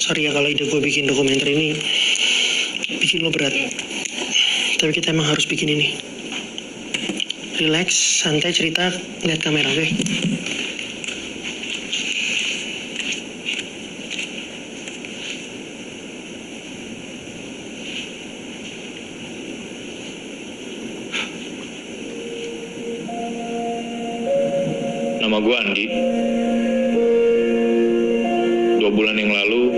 Sorry ya kalau ide gue bikin dokumenter ini bikin lo berat. Tapi kita emang harus bikin ini. Relax, santai cerita, lihat kamera, oke? Nama gue Andi. 2 bulan yang lalu,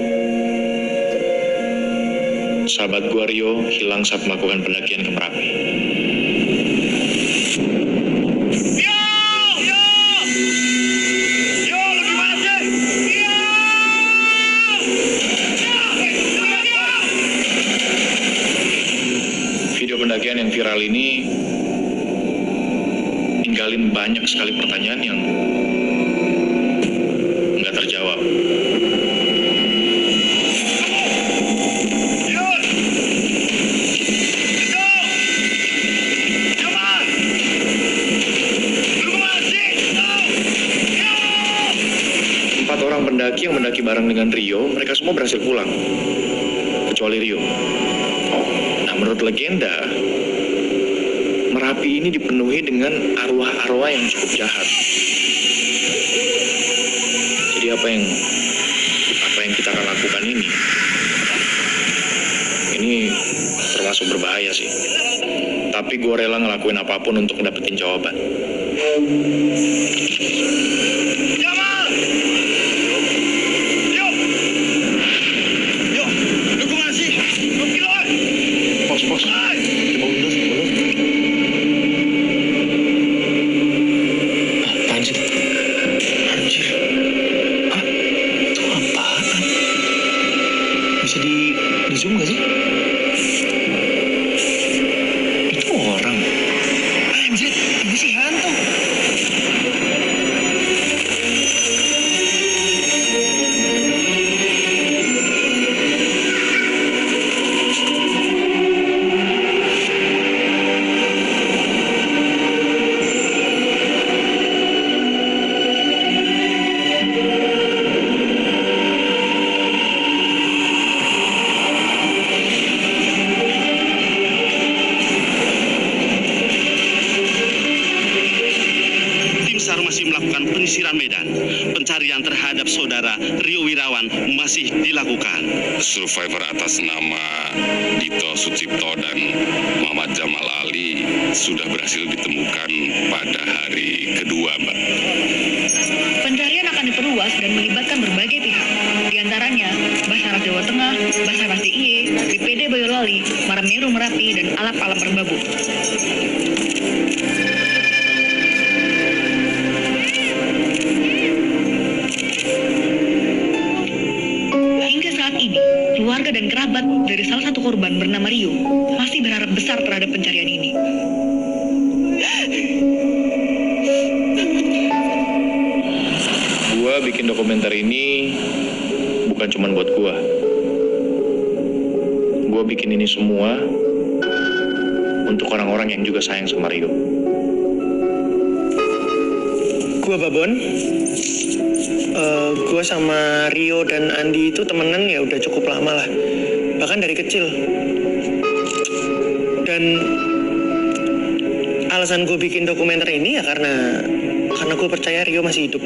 sahabat gue Rio hilang saat melakukan pendakian ke Merapi. Video pendakian yang viral ini ninggalin banyak sekali pertanyaan yang nggak terjawab. Empat orang pendaki yang mendaki bareng dengan Rio, mereka semua berhasil pulang, kecuali Rio. Nah, menurut legenda, Merapi ini dipenuhi dengan arwah-arwah yang cukup jahat. Jadi apa yang kita akan lakukan ini termasuk berbahaya sih. Tapi gue rela ngelakuin apapun untuk dapetin jawaban. Pos. Bisa di zoom gak sih? Itu orang. Anjir, ini sih hantu. SAR masih melakukan penyisiran medan. Pencarian terhadap saudara Rio Wirawan masih dilakukan. Survivor atas nama Dito Sucipto dan Muhammad Jamal Ali sudah berhasil ditemukan pada hari kedua, Mbak. Pencarian akan diperluas dan melibatkan berbagai pihak, di antaranya Basarnas Jawa Tengah, Basarnas DIY, BPD Boyolali, Maramnero Merapi, dan Alap-Alap Merbabu. Hingga saat ini, keluarga dan kerabat dari salah satu korban bernama Rio masih berharap besar terhadap pencarian ini. Gua bikin dokumenter ini bukan cuma buat gua. Gua bikin ini semua untuk orang-orang yang juga sayang sama Rio. Gua Babon. Gue sama Rio dan Andi itu temenan ya udah cukup lama lah, bahkan dari kecil. Dan alasan gue bikin dokumenter ini ya karena gue percaya Rio masih hidup.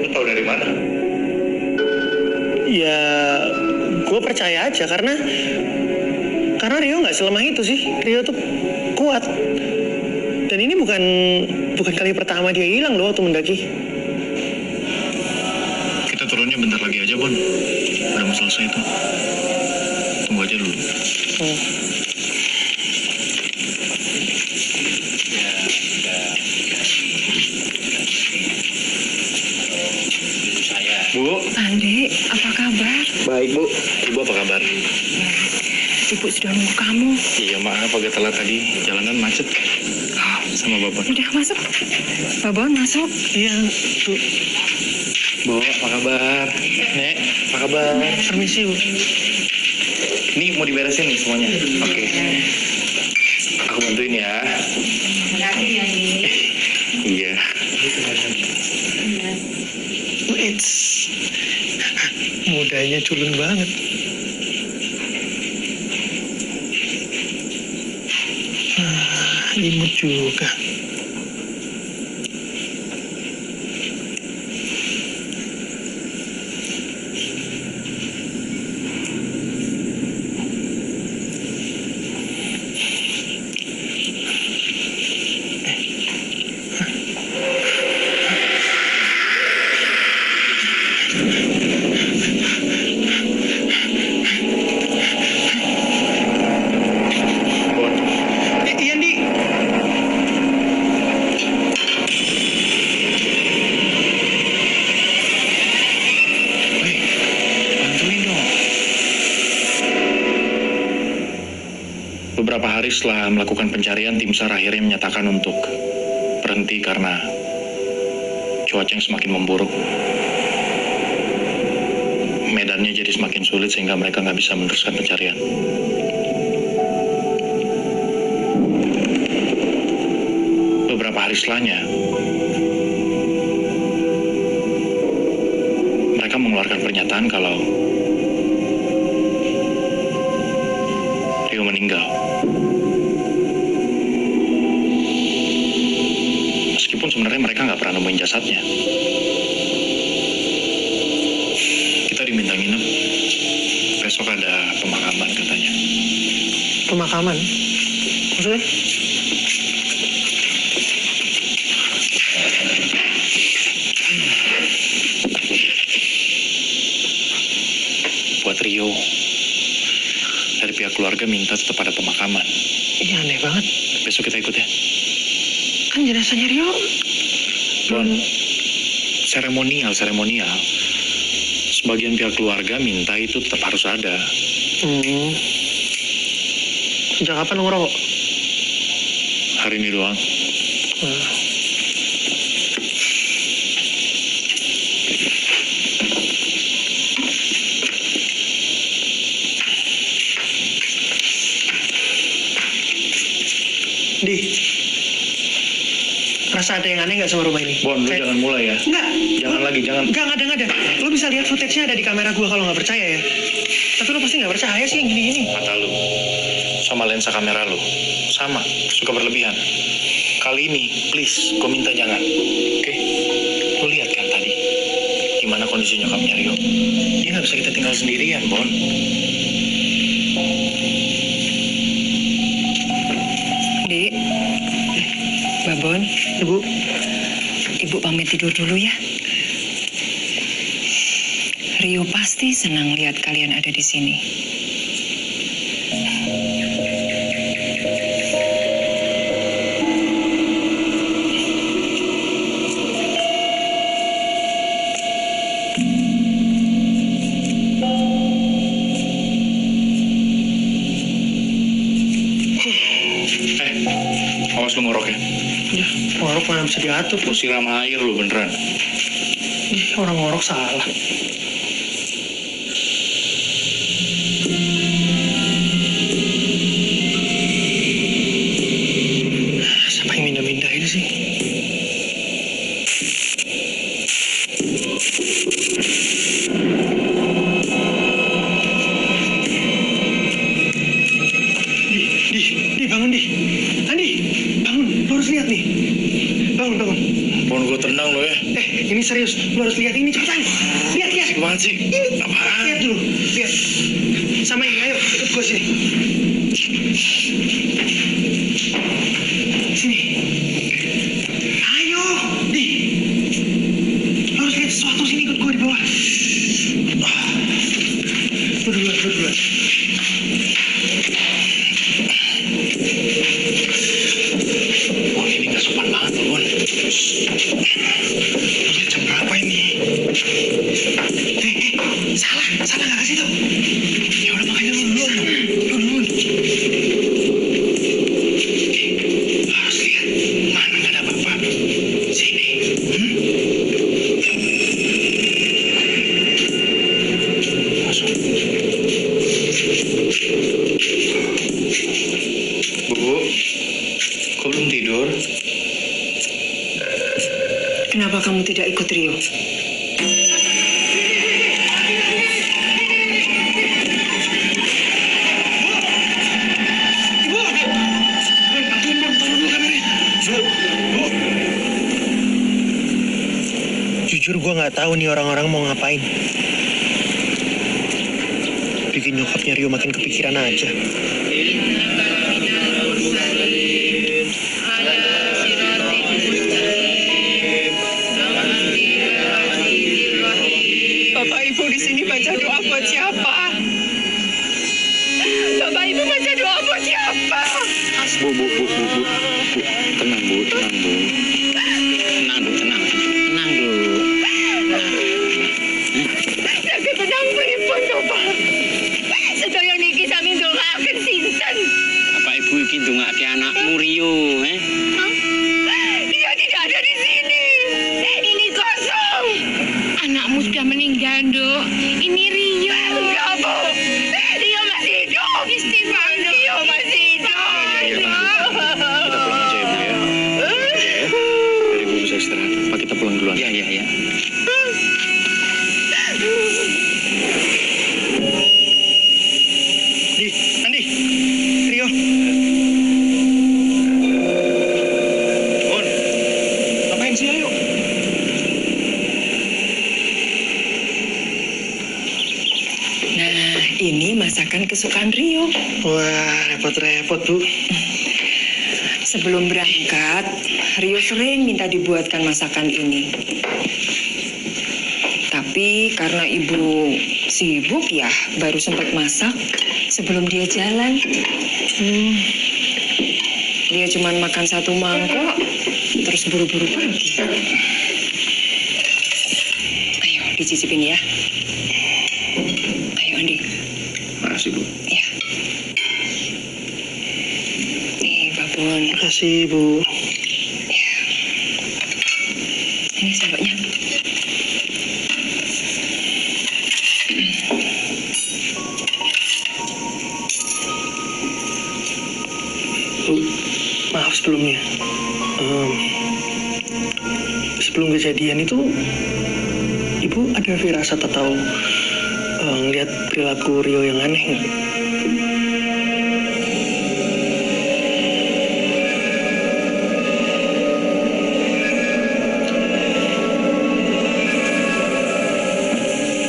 Lu tahu dari mana? Ya gue percaya aja karena Rio nggak selemah itu sih. Rio tuh kuat. Dan ini bukan kali pertama dia hilang loh waktu mendaki. Kita turunnya bentar lagi aja, Bon. Udah mau selesai tuh. Tunggu aja dulu. Bu. Andi, apa kabar? Baik, Bu. Ibu apa kabar? Ibu sudah nunggu kamu. Iya, maaf agak telat tadi. Jalanan macet. Sama Babon. Udah masuk. Babon masuk. Iya, Bu. Bu, apa kabar? Nek, apa kabar? Permisi, Bu. Ini mau diberesin nih semuanya. Oke. Aku bantuin ya. Makasih ya, Iya. It's Nodanya culun banget. Imut juga. Ian, Di. Bantuin dong. Beberapa hari setelah melakukan pencarian, tim SAR akhirnya menyatakan untuk berhenti karena cuaca yang semakin memburuk. Medannya jadi semakin sulit sehingga mereka nggak bisa meneruskan pencarian. Beberapa hari setelahnya, mereka mengeluarkan pernyataan kalau Rio meninggal. Meskipun sebenarnya mereka nggak pernah nemuin jasadnya. Kita diminta nginep. Besok ada pemakaman katanya. Pemakaman? Maksudnya? Buat Rio. Dari pihak keluarga minta tetap ada pemakaman. Ini aneh banget. Besok kita ikut ya. Kan jenazahnya Rio. Bon, seremonial. Sebagian pihak keluarga minta itu tetap harus ada. Sejak kapan lo ngerokok? Hari ini doang. Di. Rasa ada yang aneh nggak sama rumah ini? Bon, lu jangan mulai ya. Enggak. Jangan lagi, jangan. Enggak ada. Lo bisa lihat footage-nya ada di kamera gua kalau nggak percaya ya. Tapi lo pasti nggak percaya sih yang gini-gini. Mata lu sama lensa kamera lu sama, suka berlebihan. Kali ini, please, gue minta jangan. Oke? Lu lihat kan tadi gimana kondisi nyokapnya Rio. Dia nggak bisa kita tinggal sendirian, Bon. Di, Babon, Ibu pamit tidur dulu ya. Rio pasti senang lihat kalian ada di sini. Awas lu ngorok ya. Ya, ngorok mana bisa diatur. Lu siram air lu beneran. Ih, orang ngorok salah. Siapa yang mindah-mindah ini sih? Di, bangun di. Andi, bangun. Lu harus lihat nih. Bangun. Bon, gue tenang lo ya. Ini serius. Lu harus lihat ini cepetan. Lihat. Apaan sih? Ini. Apaan? Lihat dulu. Lihat. Sama ini, ayo ikut gue sini. Sini. Ayo, di. Lu harus lihat sesuatu sini, ikut gue di bawah. Lu duluan. Bon, ini gak sopan banget loh, Bon. Lihat jam berapa ini? Salah nggak kasih tau. Ya udah makanya lu duluan. Harus lihat. Mana gak ada apa-apa. Sini. Masuk. Bu, kok belum tidur? Kenapa kamu tidak ikut Rio? Jujur gue nggak tahu nih orang-orang mau ngapain. Bikin nyokapnya Rio makin kepikiran aja. Bapak Ibu di sini baca doa buat siapa? Bapak Ibu baca doa buat siapa? Bu. Tenang, Bu. Tenang, Bu. Tenang, Bu. Jaga tenang pripun, Bapak. Sedaya niki sami ndongaaken sinten? Bapak Ibu iki ndongake anakmu Rio, Dia tidak ada di sini. Ini kosong. Anakmu sudah meninggal, Dok. Ini Rio. Enggak, Bu. Rio masih hidup. Istighfar, Dok. Rio masih hidup. Kita pulang aja ya, Bu ya. Dari Bu bisa istirahat. Pak, kita pulang duluan. Iya. Andi, Rio. Bun, ngapain sih, ayo? Nah, ini masakan kesukaan Rio. Wah, repot-repot, Bu. Sebelum berangkat, Rio sering minta dibuatkan masakan ini. Tapi karena ibu sibuk ya, baru sempat masak sebelum dia jalan. Dia cuma makan 1 mangkok, terus buru-buru pergi. Ayo, dicicipin ya. Ayo, Andi. Makasih, Bu. Ya. Nih, Babon. Makasih, Bu. Ini sendoknya. Bu, maaf sebelumnya. Sebelum kejadian itu, Ibu ada firasat atau ngeliat perilaku Rio yang aneh nggak?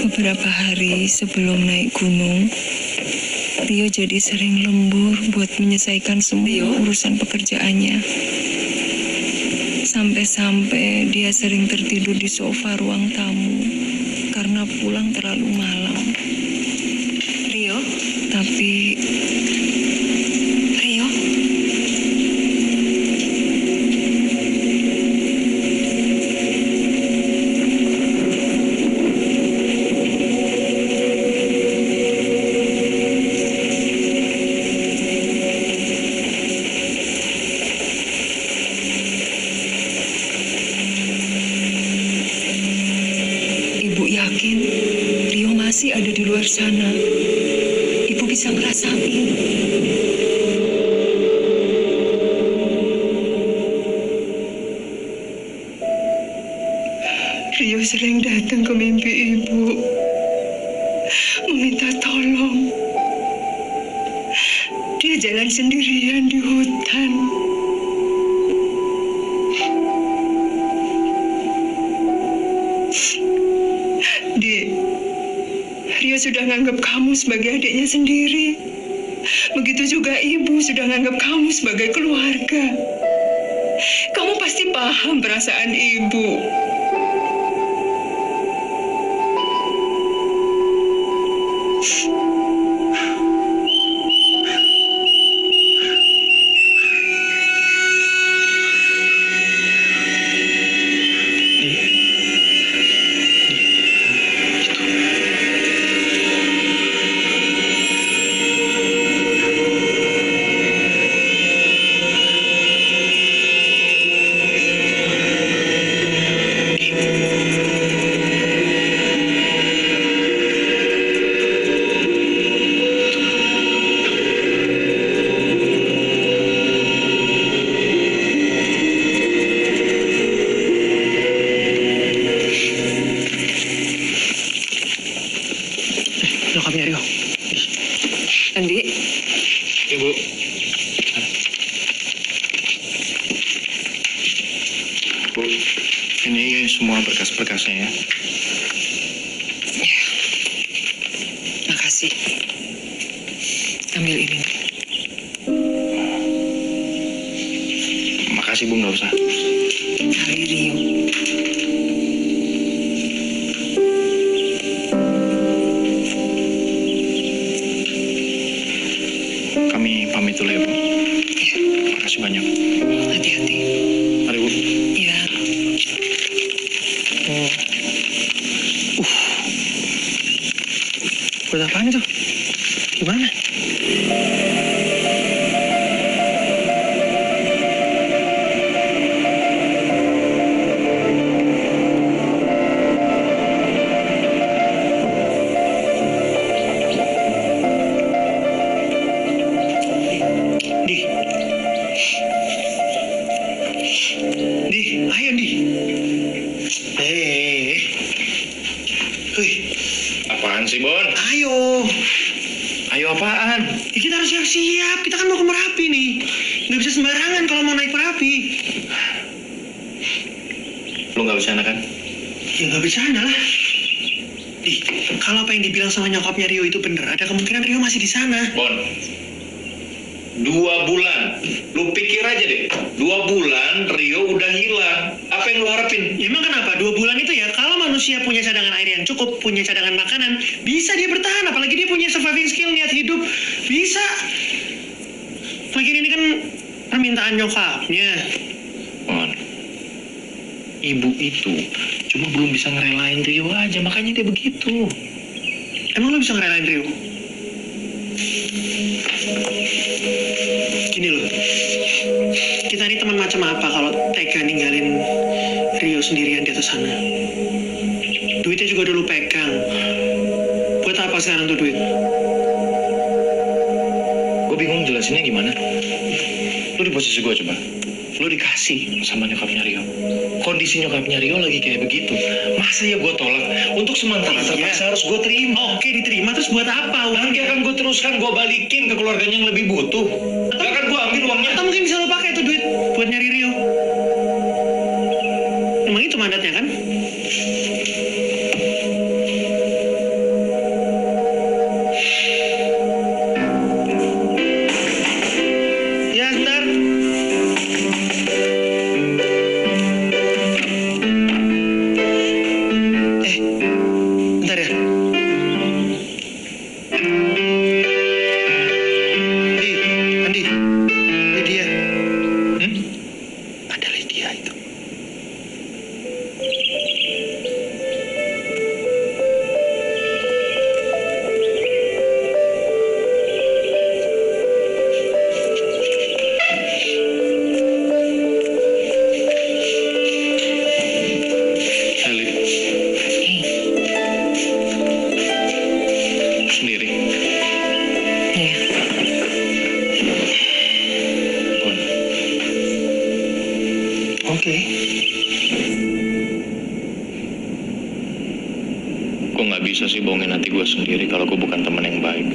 Beberapa hari sebelum naik gunung, Rio jadi sering lembur buat menyelesaikan semua urusan pekerjaannya. Sampai-sampai dia sering tertidur di sofa ruang tamu karena pulang terlalu malam. Rio? Tapi Rio? Ibu yakin Rio masih ada di luar sana. Ibu bisa ngerasain. Rio sering datang ke mimpi ibu, meminta tolong. Dia jalan sendirian di hutan. Rio sudah nganggap kamu sebagai adiknya sendiri. Begitu juga ibu sudah nganggap kamu sebagai keluarga. Kamu pasti paham perasaan ibu. Bu, ini semua berkas-berkasnya ya. Makasih. Ambil ini. Makasih Bu, nggak usah. Kali Rio. Kami pamit dulu ya Bu. Makasih banyak. Hati-hati. Mari Bu. Iya. Buat apaan itu? Gimana? Di, ayo Di. Wih, Apaan sih, Bon? ayo. Ayo apaan? Ya, kita harus siap-siap. Kita kan mau ke Merapi nih. Nggak bisa sembarangan kalau mau naik Merapi. Lu nggak bercanda kan? Ya nggak bercanda lah. Di, kalau apa yang dibilang sama nyokapnya Rio itu bener, ada kemungkinan Rio masih di sana. Bon, 2 bulan. Lu pikir aja deh, 2 bulan Rio udah hilang. Apa yang lu harapin? Ya, emang kenapa? 2 bulan itu ya, kalau manusia punya cadangan air yang cukup, punya cadangan makanan, bisa dia bertahan. Apalagi dia punya surviving skill, niat hidup. Bisa. Lagian ini kan permintaan nyokapnya. Bon, ibu itu cuma belum bisa ngerelain Rio aja, makanya dia begitu. Emang lo bisa ngerelain Rio? Gini loh, kita ini teman macam apa kalau tega ninggalin Rio sendirian di atas sana? Duitnya juga dulu pegang. Buat apa sekarang tuh duit? Gue bingung jelasinnya gimana. Lu di posisi gue coba. Lu dikasih sama nyokapnya Rio. Kondisi nyokapnya Rio lagi kayak begitu. Masa ya gue tolak? Untuk sementara terpaksa harus gue terima. Oke, diterima, terus buat apa? Nanti akan gue teruskan, gue balikin ke keluarganya yang lebih butuh. Gak akan gue ambil uangnya. Atau mungkin bisa lo pakai tuh duit buat nyari Rio. Emang itu mandatnya kan? Ya, sebentar. Bentar ya. Andi, Lydia. Ada Lydia itu. Heli, sendiri. Iya. Bon, Oke. gue nggak bisa sih bohongin hati gue sendiri kalau gue bukan teman yang baik.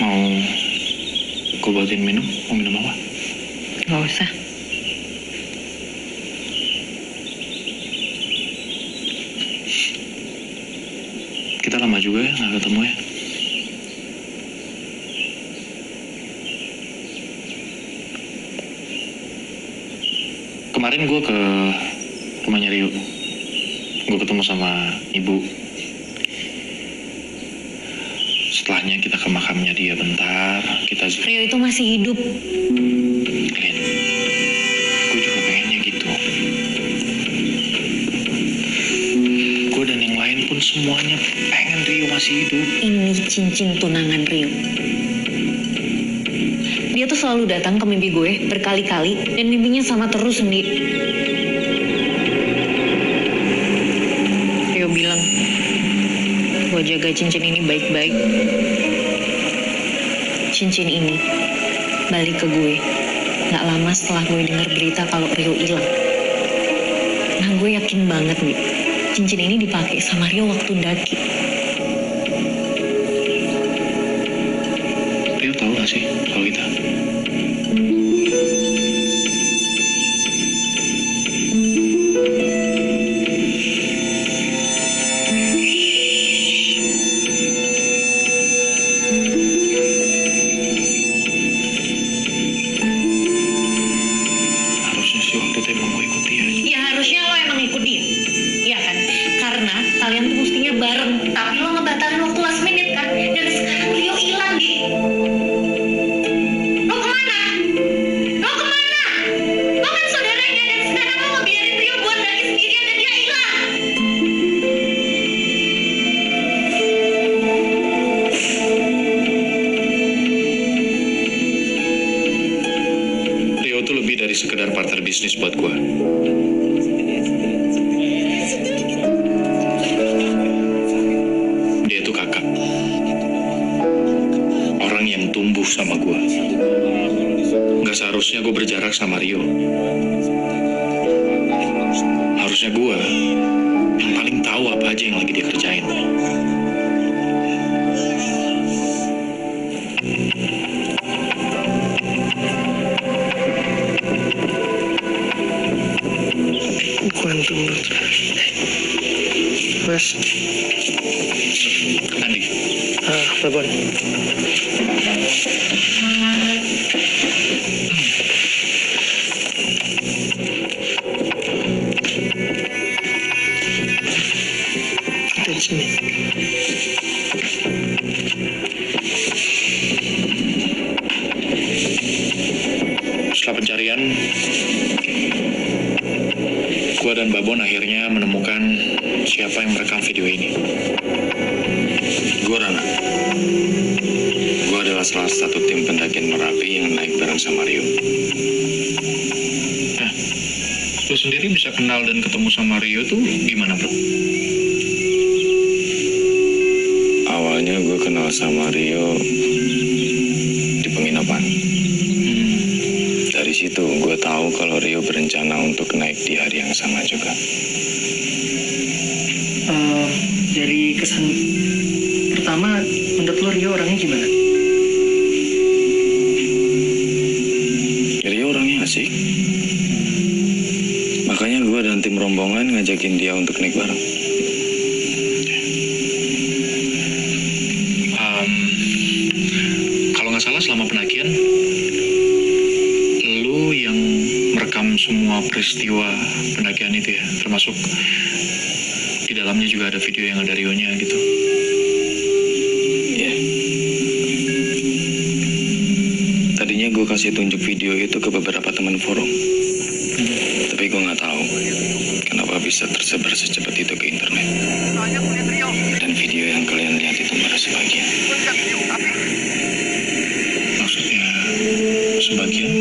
Mau gue buatin minum? Mau minum apa? Nggak usah. Kita lama juga ya nggak ketemu ya. Kemarin gue ke rumahnya Rio. Gue ketemu sama ibu. Setelahnya kita ke makamnya dia bentar. Kita Rio itu masih hidup. Lin, gue juga pengennya gitu. Gue dan yang lain pun semuanya pengen Rio masih hidup. Ini cincin tunangan Rio. Dia tuh selalu datang ke mimpi gue berkali-kali dan mimpinya sama terus, Ndi. Rio bilang, gue jaga cincin ini baik-baik. Cincin ini balik ke gue gak lama setelah gue dengar berita kalau Rio hilang. Nah, gue yakin banget, Ndi, cincin ini dipakai sama Rio waktu daki. Rio tahu bisnis buat gue. Dia itu kakak. Orang yang tumbuh sama gue. Gak seharusnya gue berjarak sama Rio. Harusnya gue yang paling tahu apa aja yang lagi dia kerjain. Kuantum. Mas. Andi. Babon. Kita di sini. Setelah pencarian, gue dan Babon akhirnya menemukan siapa yang merekam video ini. Gue Rana. Gue adalah salah satu tim pendakian Merapi yang naik bareng sama Rio. Nah, lu sendiri bisa kenal dan ketemu sama Rio tuh gimana, bro? Awalnya gue kenal sama Rio di penginapan. Dari situ gue tahu kalau Rio berencana untuk naik di hari yang sama juga. Dari kesan pertama, menurut lo Rio orangnya gimana? Rio orangnya asik. Makanya gue dan tim rombongan ngajakin dia untuk naik bareng. Kalau nggak salah selama pendakian, lu yang merekam semua peristiwa pendakian itu ya, termasuk di dalamnya juga ada video yang ada Rio-nya gitu. Iya. Tadinya gue kasih tunjuk video itu ke beberapa teman forum. Tapi gue nggak tahu kenapa bisa tersebar secepat itu ke internet. Dan video yang kalian lihat itu baru sebagian. Maksudnya sebagian?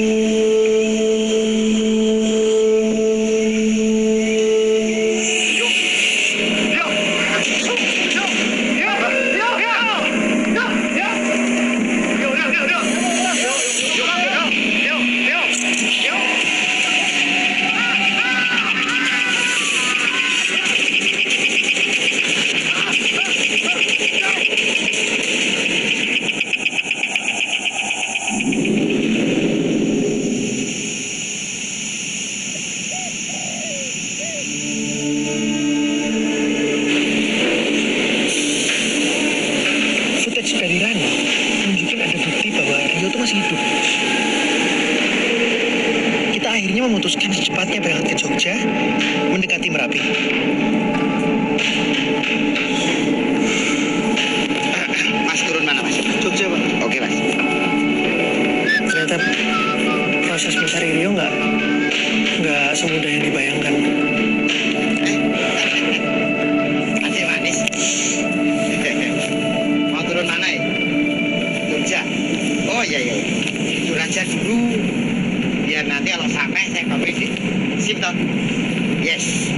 Footage dari Rani nunjukin ada bukti bahwa Rio tuh masih hidup. Kita akhirnya memutuskan secepatnya berangkat ke Jogja, mendekati Merapi. Mas turun mana, Mas? Jogja, Pak. Oke, Mas. Ternyata proses mencari Rio nggak semudah yang dibayangkan. Aceh manis. Mau turun mana ya? Jogja. Oh iya. Turun aja dulu. Biar nanti kalau sampai saya kopi di sip toh. Yes.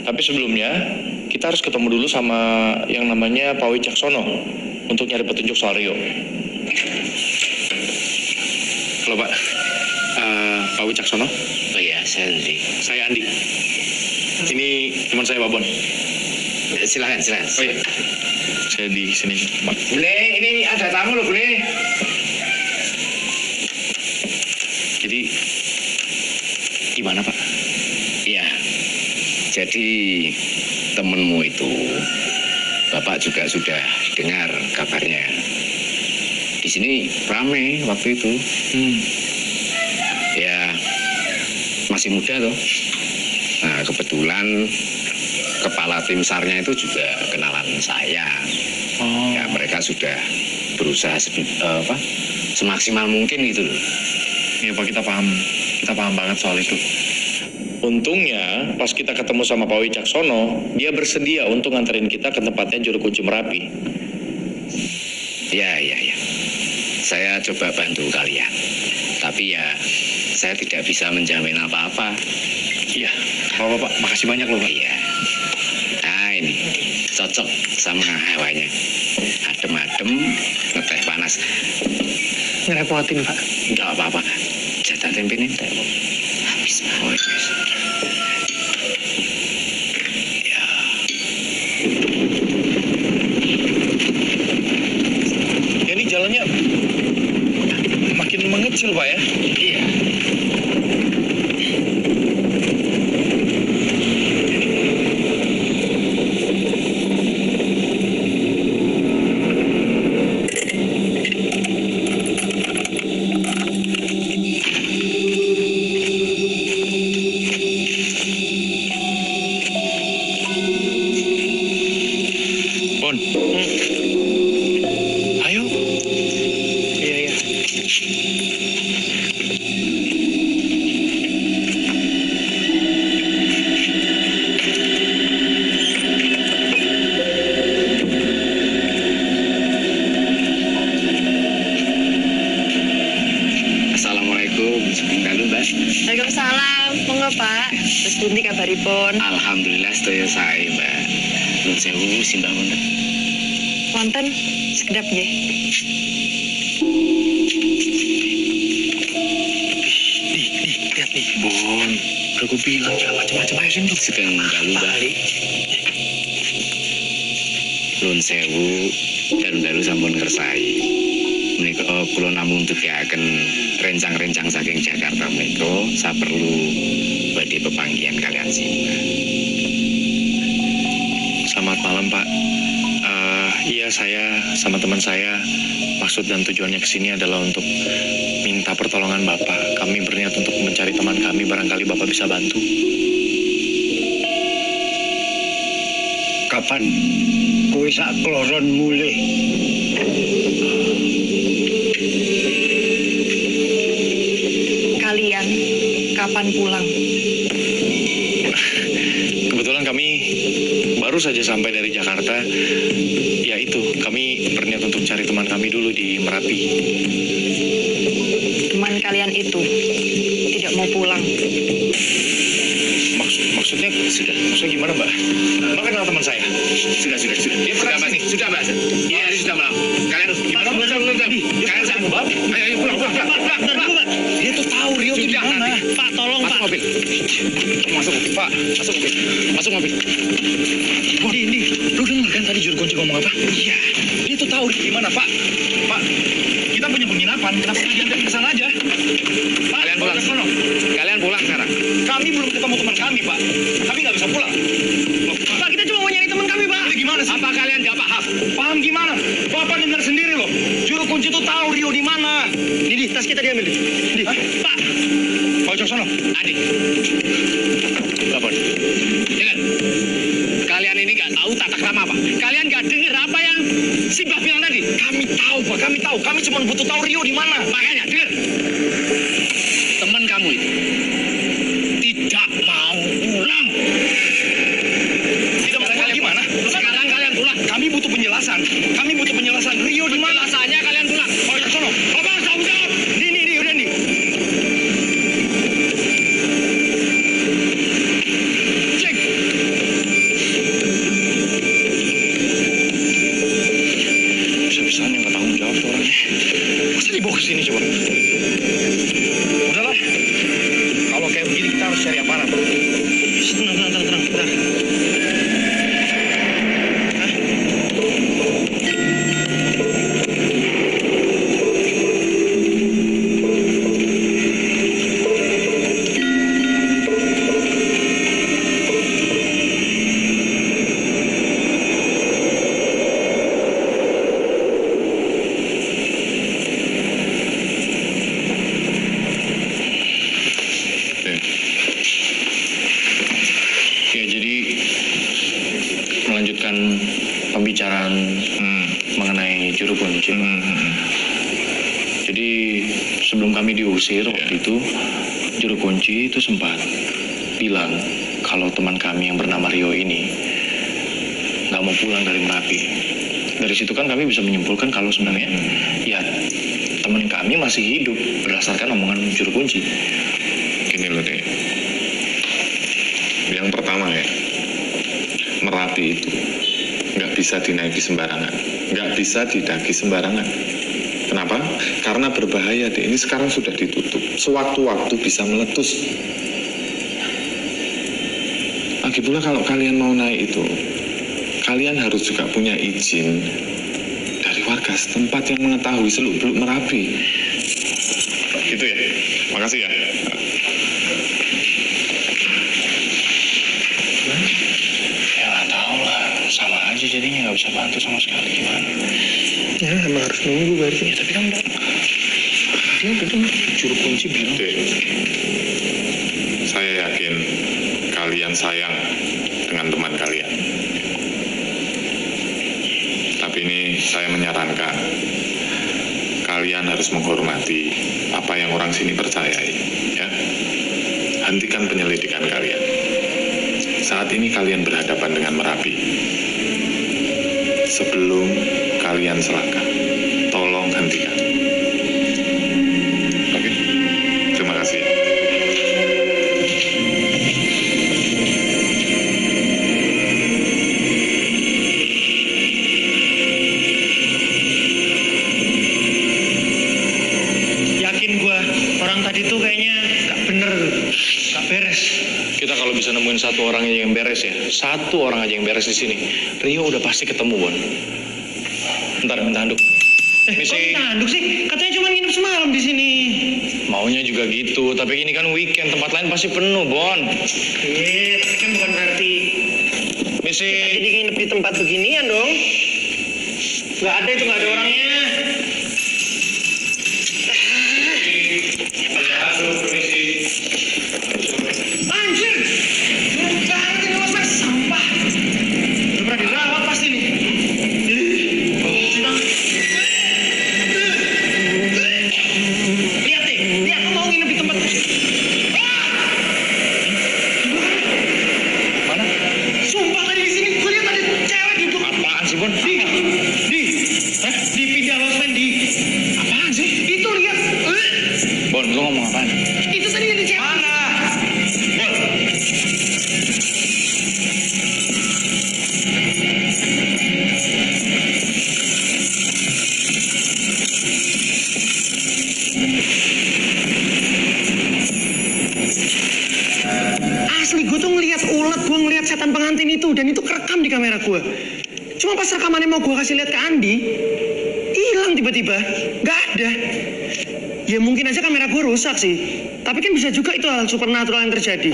Tapi sebelumnya, kita harus ketemu dulu sama yang namanya Pak Wicaksono untuk nyari petunjuk soal Rio. Halo Pak, Pak Wicaksono. Oh iya, saya Andi. Saya Andi. Ini teman saya Babon. Silakan. Oh iya. Saya di sini, Pak. Bule, ini ada tamu loh, Bule. Jadi gimana, Pak? Iya. Jadi temenmu itu, Bapak juga sudah dengar kabarnya. Di sini rame waktu itu. Ya, masih muda tuh. Nah, kebetulan kepala tim SAR-nya itu juga kenalan saya. Ya, mereka sudah berusaha semaksimal mungkin gitu loh. Iya, Pak, kita paham banget soal itu. Untungnya pas kita ketemu sama Pak Wicaksono, dia bersedia untuk nganterin kita ke tempatnya Juru Kunci Merapi. Ya. Saya coba bantu kalian. Tapi ya, saya tidak bisa menjamin apa-apa. Iya, Pak. Makasih banyak loh, Pak. Iya. Nah, ini cocok sama hawanya. Adem-adem, ngeteh panas. Ngerepotin, Pak. Enggak apa-apa. Jatah tempe ini enggak apa. Habis, Pak. Oh, habis. Ya. Ini jalannya makin mengecil, Pak ya? Iya. Bon. Ayo. Iya. Assalamualaikum. Halo, Mbak. Waalaikumsalam. Monggo, Pak. Terus pundi kabaripun? Alhamdulillah sedaya sae, Mbak. Nuwun sewu simbah wonten. Wonten sekedap nggih. Nih, lihat nih, Bon. Udah gue bilang jangan macam-macam, ayo sini. Sugeng dalu, Mbak. Nuwun sewu dalu-dalu sampun ngersai. Menika kula namung tukiaken rencang-rencang saking Jakarta menika saperlu badhe pepanggihan kalian simbah. Selamat malam, Pak. Iya, saya sama teman saya maksud dan tujuannya ke sini adalah untuk minta pertolongan Bapak. Kami berniat untuk mencari teman kami, barangkali Bapak bisa bantu. Kapan kowe sak kloron mulih? Kalian kapan pulang? Kebetulan kami baru saja sampai dari Jakarta. Ya itu, kami berniat untuk cari teman kami dulu di Merapi. Teman kalian itu tidak mau pulang. Maksudnya gimana, Mbak? Mbak kenal teman saya? Sudah. Dia pernah sini. Sudah, Mbak. Ini hari sudah malam. Kalian harus gimana? Kalian saya Mbak. Ayo pulang. Dia tuh tahu Rio itu di mana. Pak, tolong, Pak. Mobil. Masuk mobil. Di, lu denger kan tadi Juru Kunci ngomong apa? Iya, dia tuh tahu Rio di mana, Pak. Pak, kita punya penginapan, kenapa nggak diantar ke sana aja? Pak, Kalian pulang. Kalian pulang sekarang. Kami belum ketemu teman kami, Pak. Kami nggak bisa pulang. Loh, Pak, kita cuma mau nyari teman kami, Pak. Ini gimana sih? Apa kalian tidak paham? Paham gimana? Bapak dengar sendiri loh. Juru Kunci tuh tahu Rio di mana. Di tas kita diambil, Di. Pak. Pak Wicaksono. Adik, Bapak. dengar. Kalian ini nggak tahu tata krama apa? Kalian nggak dengar apa yang Simbah bilang tadi? Kami tahu, Pak. Kami tahu. Kami cuma butuh tahu Rio di mana. Makanya dengar. Teman kamu itu tidak mau pulang. Tidak mau pulang gimana? Sekarang kalian pulang. Kami butuh penjelasan. Rio di mana? Penjelasannya kalian pulang. Pak Wicaksono. Apa tanggung jawab? Di, udah nih. Cek. Bisa-bisanya nggak tanggung jawab tuh orangnya. Masa dibawa ke sini coba? Udahlah. kunci. Jadi sebelum kami diusir waktu itu, juru kunci itu sempat bilang kalau teman kami yang bernama Rio ini nggak mau pulang dari Merapi. Dari situ kan kami bisa menyimpulkan kalau sebenarnya ya teman kami masih hidup berdasarkan omongan juru kunci. Gini loh deh, yang pertama ya, Merapi itu nggak bisa dinaiki sembarangan, nggak bisa didaki sembarangan. Kenapa? Karena berbahaya deh. Ini sekarang sudah ditutup, sewaktu-waktu bisa meletus. Lagi pula kalau kalian mau naik itu, kalian harus juga punya izin dari warga setempat yang mengetahui seluk-beluk Merapi. Gitu ya. Makasih ya. Ya nggak tahu lah, sama aja jadinya nggak bisa bantu sama sekali gimana. Ya emang harus nunggu berarti. Ya tapi kan dia udah tuh juru kunci bilang. Oke. Saya yakin kalian sayang dengan teman kalian. Tapi ini saya menyarankan kalian harus menghormati apa yang orang sini percayai, ya. Hentikan penyelidikan kalian. Saat ini kalian berhadapan dengan Merapi. Sebelum kalian selangkah, tolong hentikan. Oke? Terima kasih. Yakin gua orang tadi tuh kayaknya nggak bener, nggak beres. Kita kalau bisa nemuin satu orang aja yang beres ya, satu orang aja yang beres di sini, Rio udah pasti ketemu, Bon. Ntar minta handuk. Kok Misi, minta handuk sih? Katanya cuma nginep semalam di sini. maunya juga gitu, tapi ini kan weekend, tempat lain pasti penuh, Bon. Iya, tapi kan bukan berarti Misi, jadi nginep di tempat beginian dong. Nggak ada itu, nggak ada orangnya. Anjir! Buruk banget ini mas, sampah. Udah pernah dirawat pasti nih. Lihat deh, lihat lu mau nginep di tempat. mana? Sumpah tadi di sini, gue lihat ada cewek duduk. Apaan sih, Bon? Di pindah losmen di. Apaan sih? Itu lihat. Bon, lu ngomong apaan? Itu tadi ada cewek. Mana? Bon. Asli gue tuh ngeliat ulat, gue ngeliat setan pengantin itu, dan itu kerekam di kamera gue. Cuma pas rekamannya mau gue kasih lihat ke Andi, hilang tiba-tiba, nggak ada. Ya mungkin aja kamera gue rusak sih, tapi kan bisa juga itu hal supernatural yang terjadi.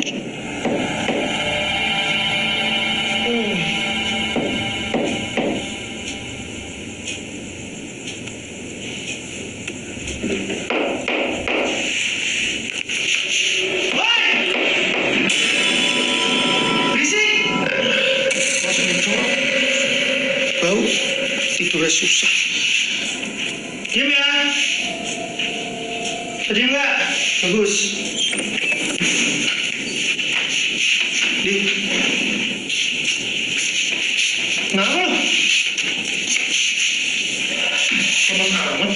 Berisik! Masuk muncul. Bau, tidurnya susah. Diam ya. Diam nggak? Bagus. Di. Kenapa lo? Lemas amat.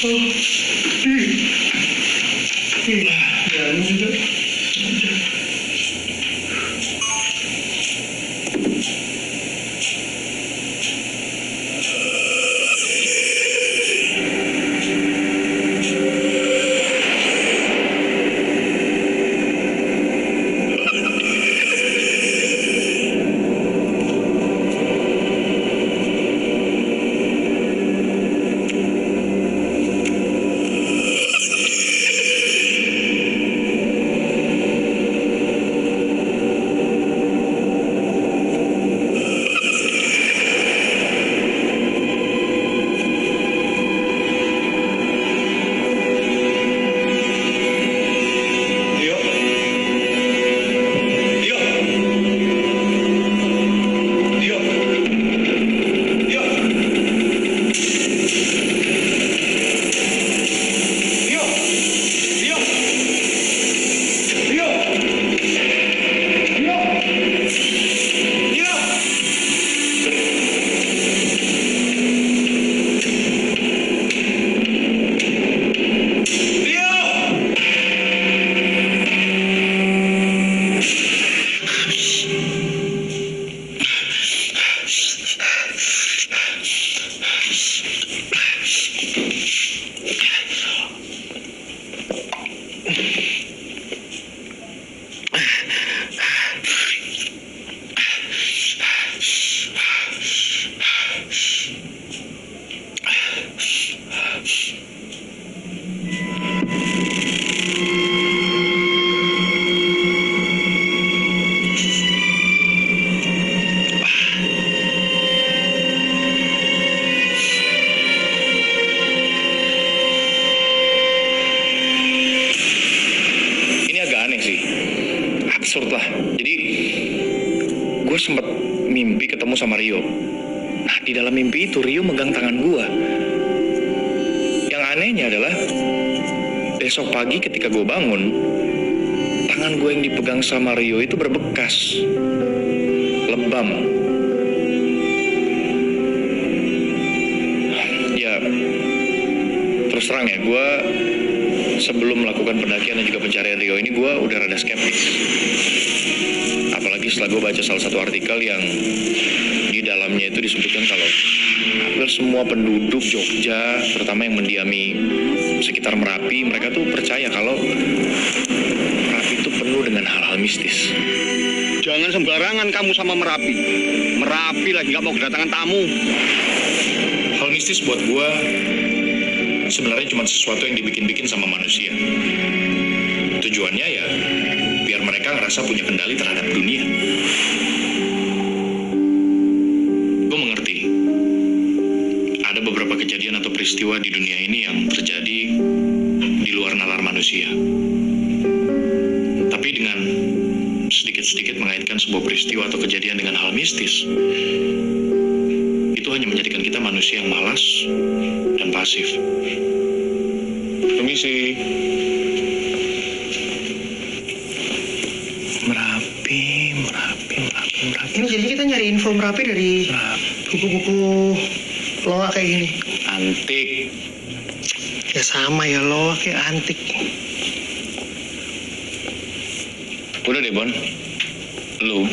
Oh, ya ini juga. lah. Jadi gue sempat mimpi ketemu sama Rio. Nah, di dalam mimpi itu Rio megang tangan gue. Yang anehnya adalah besok pagi ketika gue bangun, tangan gue yang dipegang sama Rio itu berbekas, lebam. Ya, terus terang ya, gue sebelum melakukan pendakian dan juga pencarian Rio ini, gue udah rada skeptis. Apalagi setelah gue baca salah satu artikel yang di dalamnya itu disebutkan kalau hampir semua penduduk Jogja, terutama yang mendiami sekitar Merapi, mereka tuh percaya kalau Merapi itu penuh dengan hal-hal mistis. Jangan sembarangan kamu sama Merapi. Merapi lagi nggak mau kedatangan tamu. Hal mistis buat gue sebenarnya cuma sesuatu yang dibikin-bikin sama manusia. Tujuannya ya biar mereka ngerasa punya kendali terhadap dunia. Gue mengerti ada beberapa kejadian atau peristiwa di dunia ini yang terjadi di luar nalar manusia. Tapi dengan sedikit-sedikit mengaitkan sebuah peristiwa atau kejadian dengan hal mistis, itu hanya menjadikan kita manusia yang malas dan pasif. Permisi. Merapi. Ini jadi kita nyari info Merapi dari buku-buku loa kayak gini. Antik. Ya sama ya, loa kayak antik. Udah deh, Bon. Lu,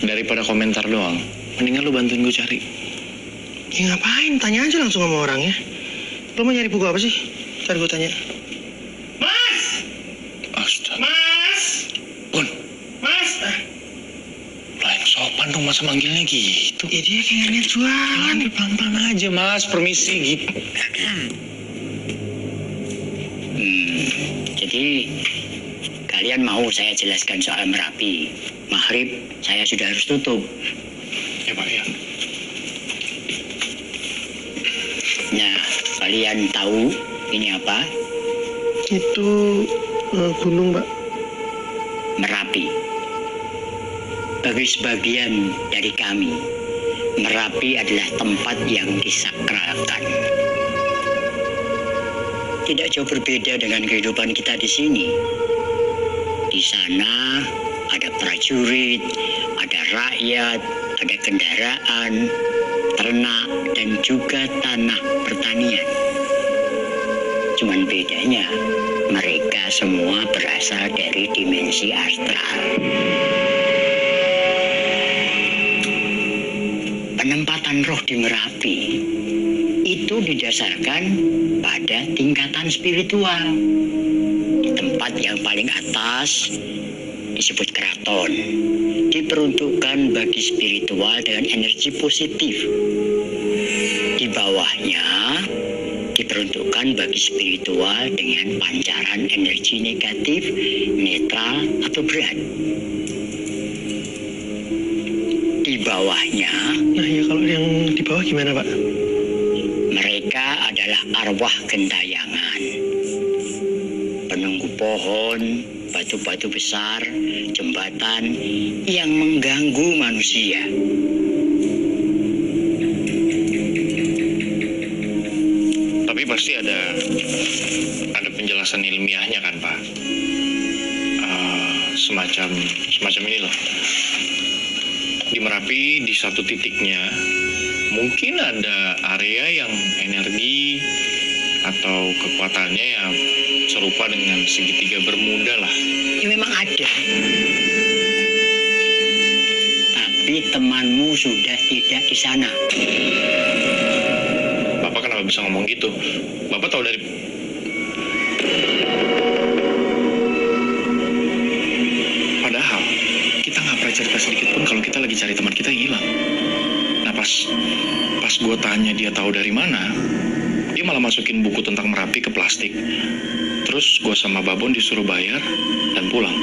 daripada komentar doang, mendingan lu bantuin gue cari. Ya ngapain? Tanya aja langsung sama orangnya. Lo mau nyari buku apa sih? Ntar gue tanya. Mas! Astaga. Mas! Bon, Mas! lah yang sopan dong masa manggilnya gitu. Ya dia kayak niat jualan. Pelan-pelan aja, Mas. Permisi gitu. Jadi kalian mau saya jelaskan soal Merapi? Maghrib saya sudah harus tutup. Ya, Pak, ya. Nah, kalian tahu ini apa? Itu gunung, Mbak. Merapi. Bagi sebagian dari kami, Merapi adalah tempat yang disakralkan. Tidak jauh berbeda dengan kehidupan kita di sini. Di sana ada prajurit, ada rakyat, ada kendaraan, ternak, dan juga tanah pertanian. Cuman bedanya, mereka semua berasal dari dimensi astral. Penempatan roh di Merapi itu didasarkan pada tingkatan spiritual. Di tempat yang paling atas disebut keraton, diperuntukkan bagi spiritual dengan energi positif. Di bawahnya diperuntukkan bagi spiritual dengan pancaran energi negatif, netral, atau berat. Di bawahnya, Nah ya kalau yang di bawah gimana, Pak? mereka adalah arwah gentayangan, penunggu pohon, batu-batu besar, jembatan yang mengganggu manusia. Tapi pasti ada penjelasan ilmiahnya kan, Pak? Semacam ini loh. Di Merapi di satu titiknya mungkin ada area yang energi atau kekuatannya yang serupa dengan segitiga Bermuda lah. Ya memang ada. Tapi temanmu sudah tidak di sana. Bapak kenapa bisa ngomong gitu? Bapak tahu dari... Padahal kita nggak pernah cerita sedikit pun kalau kita lagi cari teman kita yang hilang. Nah pas gue tanya dia tahu dari mana, dia malah masukin buku tentang Merapi ke plastik. Terus gue sama Babon disuruh bayar dan pulang.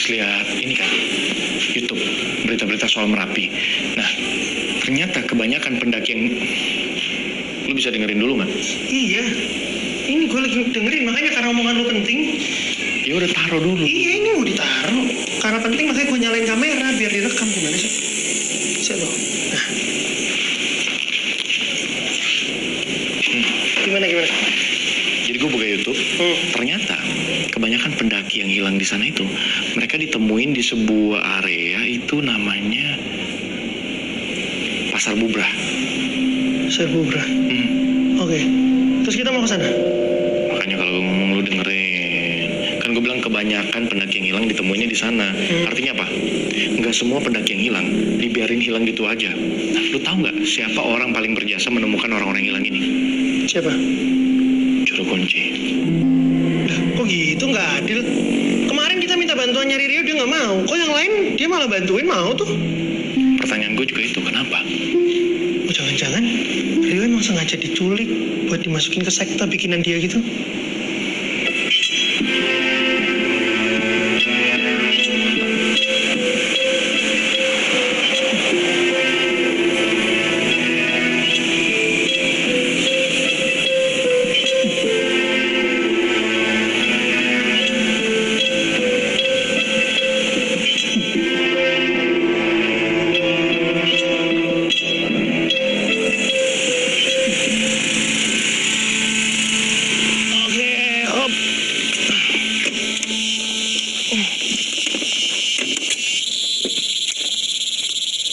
habis lihat ini kan, YouTube, berita-berita soal Merapi. Nah, ternyata kebanyakan pendaki yang... Lu bisa dengerin dulu nggak? Iya. Ini gue lagi dengerin, makanya karena omongan lu penting. Ya udah taruh dulu. Iya, ini mau ditaruh. Karena penting makanya gue nyalain kamera biar direkam. Gimana sih? Bisa dong. Nah. Gimana? Jadi gue buka YouTube, ternyata kebanyakan pendaki yang hilang di sana itu mereka ditemuin di sebuah area itu namanya Pasar Bubrah. Pasar Bubrah. Oke. Terus kita mau ke sana? Makanya kalau gue ngomong lu dengerin. Kan gue bilang kebanyakan pendaki yang hilang ditemuinya di sana. Artinya apa? Nggak semua pendaki yang hilang dibiarin hilang gitu aja. Nah, lu tahu nggak siapa orang paling berjasa menemukan orang-orang hilang ini? Siapa? Juru kunci. Lah, kok gitu, nggak adil? Kemarin kita minta bantuan nyari Rio, dia nggak mau. Kok yang lain dia malah bantuin, mau tuh? Pertanyaan gue juga itu, kenapa? Oh, jangan-jangan Rio emang sengaja diculik buat dimasukin ke sekte bikinan dia gitu?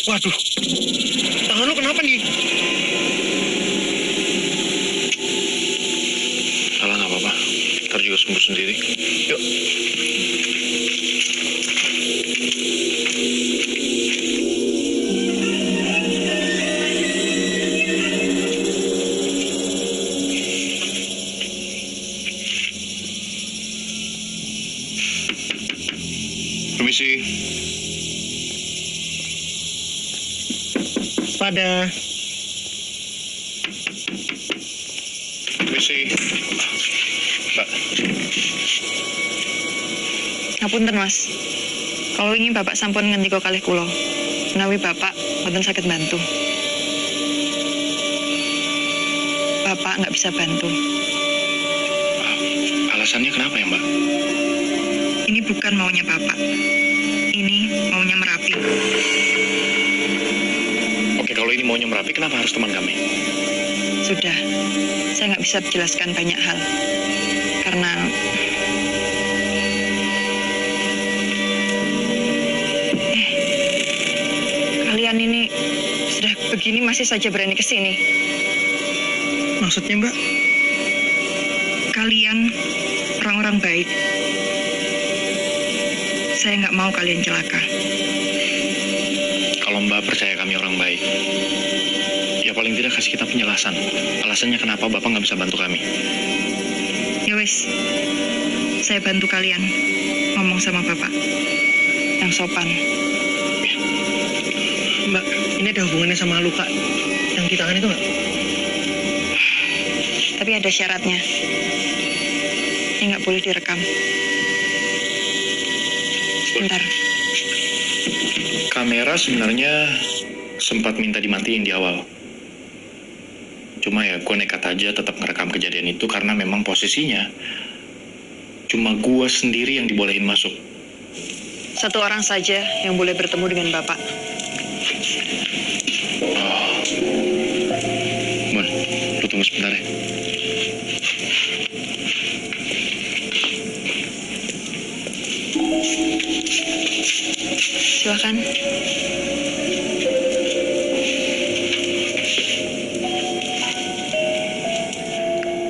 Waduh, tangan lu kenapa nih? Salah nggak apa-apa, ntar juga sembuh sendiri. Yuk. Permisi. Pada Permisi. Mbak. Ngapunten Mas, kalau ini Bapak sampun ngendika kalih kula, menawi Bapak mboten saged bantu. Bapak nggak bisa bantu. Alasannya kenapa ya, Mbak? Ini bukan maunya Bapak, ini maunya Merapi. Oke, kalau ini maunya Merapi, kenapa harus teman kami? Sudah, saya nggak bisa menjelaskan banyak hal, karena kalian ini sudah begini masih saja berani ke sini. Maksudnya, Mbak? Kalian orang-orang baik. Saya nggak mau kalian celaka. Kalau Mbak percaya kami orang baik, ya paling tidak kasih kita penjelasan. Alasannya kenapa Bapak nggak bisa bantu kami. Ya wis, saya bantu kalian ngomong sama Bapak yang sopan. Mbak, ini ada hubungannya sama luka yang di tangan itu nggak? Tapi ada syaratnya. Ini nggak boleh direkam. Sebentar. Kamera sebenarnya sempat minta dimatiin di awal. Cuma ya gue nekat aja tetap ngerekam kejadian itu karena memang posisinya cuma gue sendiri yang dibolehin masuk. Satu orang saja yang boleh bertemu dengan Bapak. Mon, lu tunggu sebentar ya. Silakan.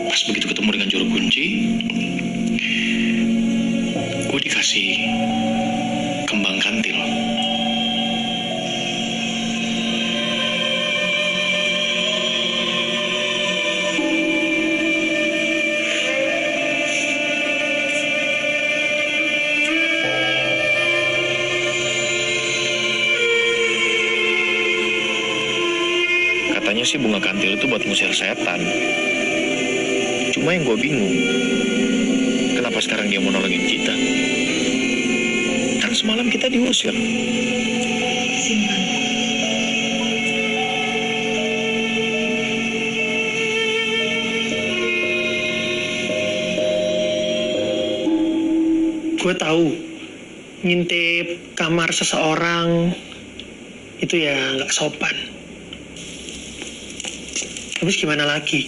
Pas begitu ketemu dengan juru kunci, gue dikasih kembang kantil. Katanya sih bunga kantil itu buat ngusir setan. Cuma yang gue bingung, kenapa sekarang dia mau nolongin kita? Kan semalam kita diusir. Simpan. Gue tahu ngintip kamar seseorang itu ya nggak sopan. Tapi gimana lagi?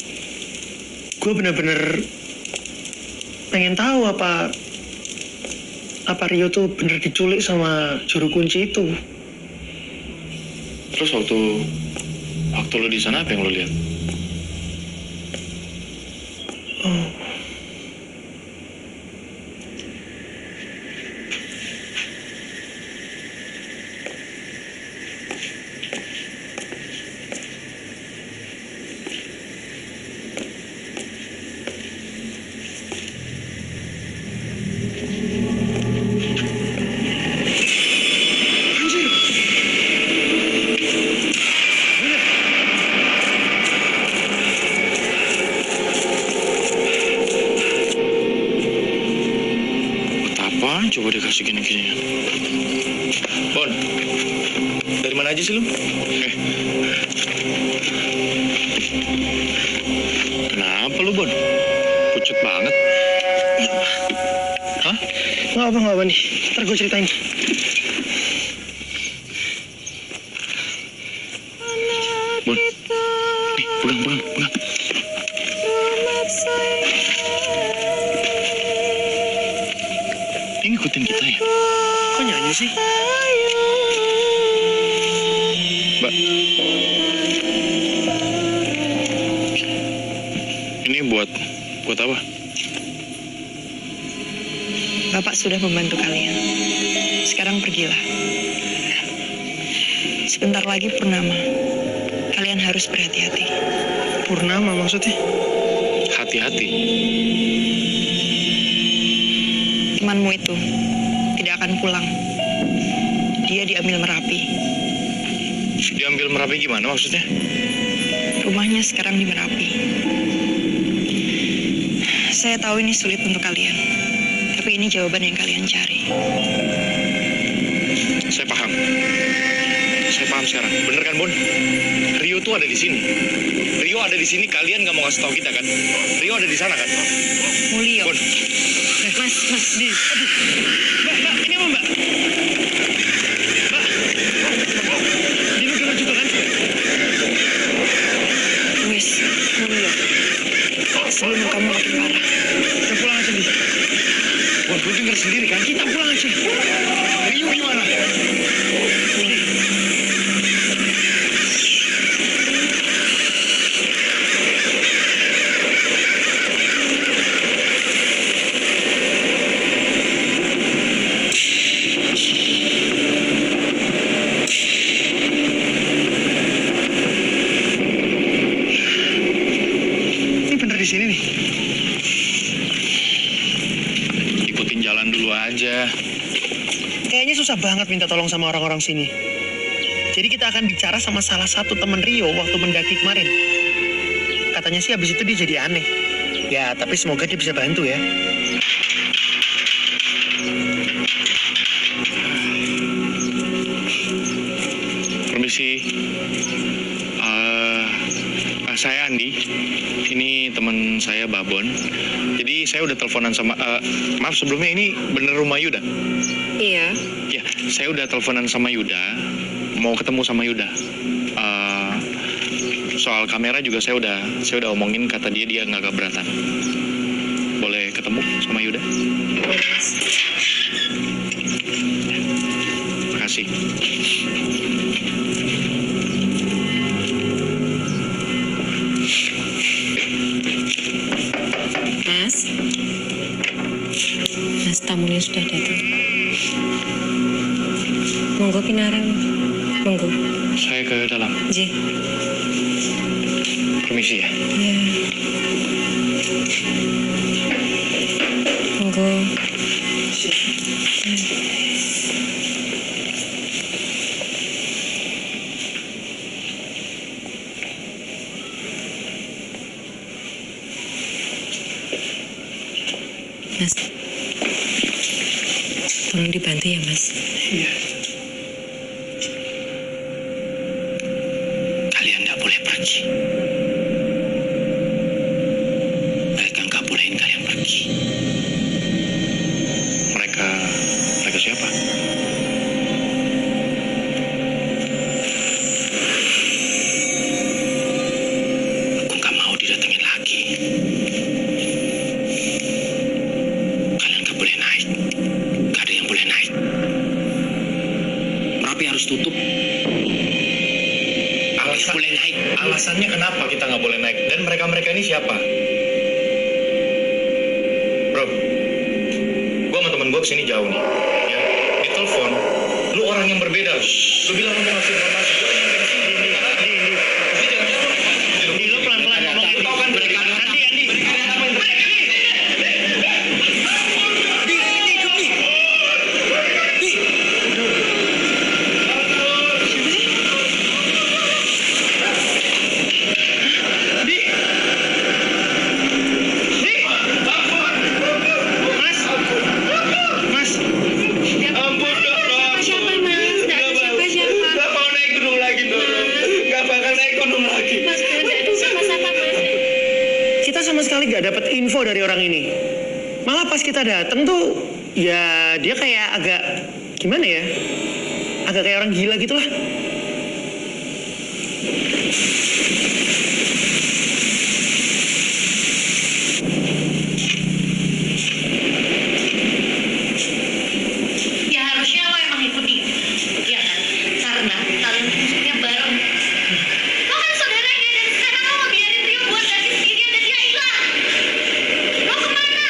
Gue bener-bener pengen tahu apa Rio tuh bener diculik sama juru kunci itu. Terus waktu lo di sana apa yang lo lihat? Oh. Coba dikasih gini-ginian. Bon, dari mana aja sih lu? Kenapa lu, Bon? Pucet banget. Hah? Nggak apa nih. Ntar gue ceritain. Bon, nih, pegang. Ini ngikutin kita ya? Kok nyanyi sih? Mbak. Ini buat apa? Bapak sudah membantu kalian. Sekarang pergilah. Sebentar lagi purnama. Kalian harus berhati-hati. Purnama maksudnya? Hati-hati. Temanmu itu tidak akan pulang. Dia diambil Merapi. Diambil Merapi gimana maksudnya? Rumahnya sekarang di Merapi. Saya tahu ini sulit untuk kalian, tapi ini jawaban yang kalian cari. Saya paham sekarang. Bener kan, Bon? Rio tuh ada di sini. Rio ada di sini, kalian nggak mau ngasih tahu kita kan? Rio ada di sana kan? Mulio. Bon. Mas. Aduh. Mbak, ini apa, Mbak? Mbak. Dengar juga kan? Wis, Mulio. Sebelum kamu makin parah. Kita pulang aja, Di. Bon, lu denger sendiri kan? Kita pulang aja. Rio gimana? Di sini nih. Ikutin jalan dulu aja. Kayaknya susah banget minta tolong sama orang-orang sini. Jadi kita akan bicara sama salah satu temen Rio waktu mendaki kemarin. Katanya sih habis itu dia jadi aneh. Ya, tapi semoga dia bisa bantu ya. Permisi. Saya Andi. Ini teman saya Babon. Jadi saya udah teleponan sama maaf sebelumnya, ini bener rumah Yuda? Iya. Ya, saya udah teleponan sama Yuda. Mau ketemu sama Yuda. Soal kamera juga saya udah omongin, kata dia nggak keberatan. Boleh ketemu sama Yuda? Makasih. Mas, tamunya sudah datang. Monggo pinarang. Monggo. Saya ke dalam. Nggih. Permisi ya. Iya. Monggo. Mas. Tolong dibantu ya, Mas. Iya. Kalian nggak boleh pergi. Mereka nggak bolehin kalian pergi. Mereka siapa? Aku nggak mau didatengin lagi. Kalian nggak boleh naik. Nggak ada yang boleh naik. Merapi harus tutup. Alasan Boleh naik. Alasannya kenapa kita nggak boleh naik? Dan mereka ini siapa? Bro, gua sama temen gua kesini jauh nih. Ya, di telepon, lu orang yang berbeda. Lu bilang lu mau ngasih informasi. Gua yang nyampe sini. Di lo pelan-pelan ngomong. Tahu kan mereka Andi. Mas. Ampun dong. Siapa, Mas? Nggak ada siapa-siapa. Gak mau naik gunung lagi dong. Gak bakal naik gunung lagi. Mas, nggak ada siapa-siapa, Mas. Kita sama sekali gak dapat info dari orang ini. Malah pas kita dateng tuh, ya dia kayak agak gimana ya? Agak kayak orang gila gitu lah. Ya harusnya lo emang ikuti, ya kan? Karena kalian musuhnya bareng. Lo kan saudaranya dan sekarang lo mau biarin Rio buat ganti sendirian dan dia hilang. Lo kemana?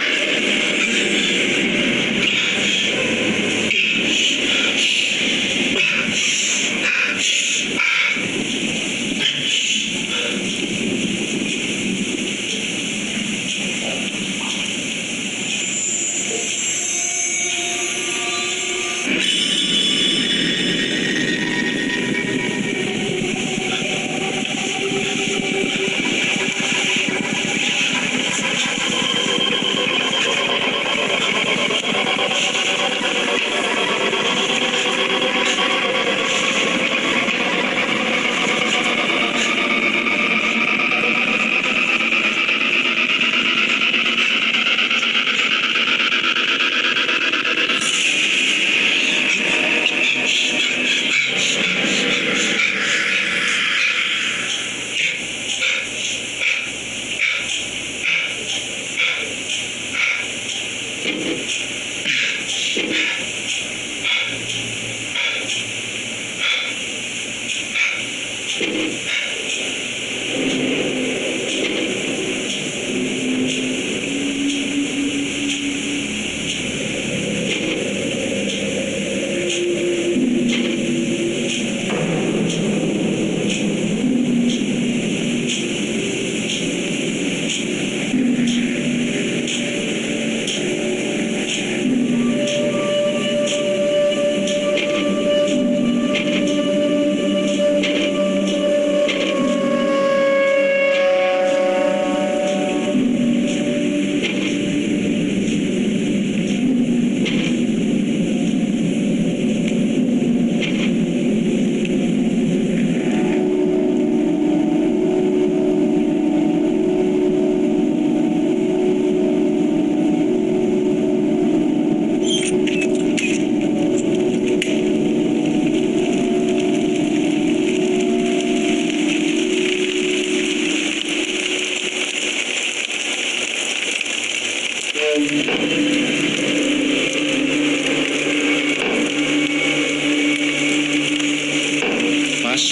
Mas.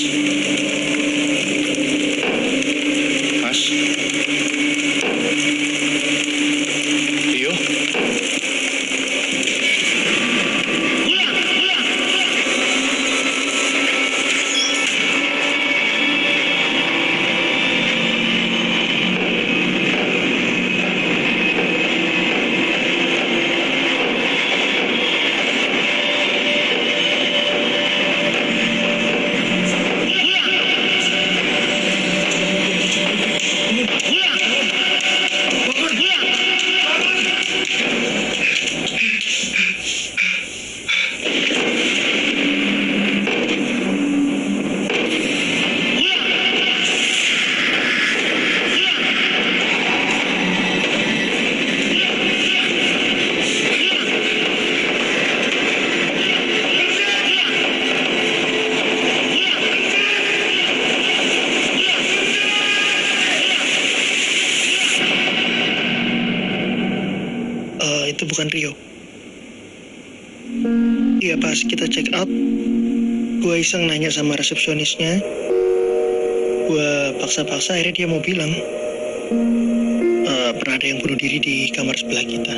Mas. Rio. itu bukan Rio. Iya, pas kita check out, gue iseng nanya sama resepsionisnya. Gue paksa-paksa akhirnya dia mau bilang pernah ada yang bunuh diri di kamar sebelah kita.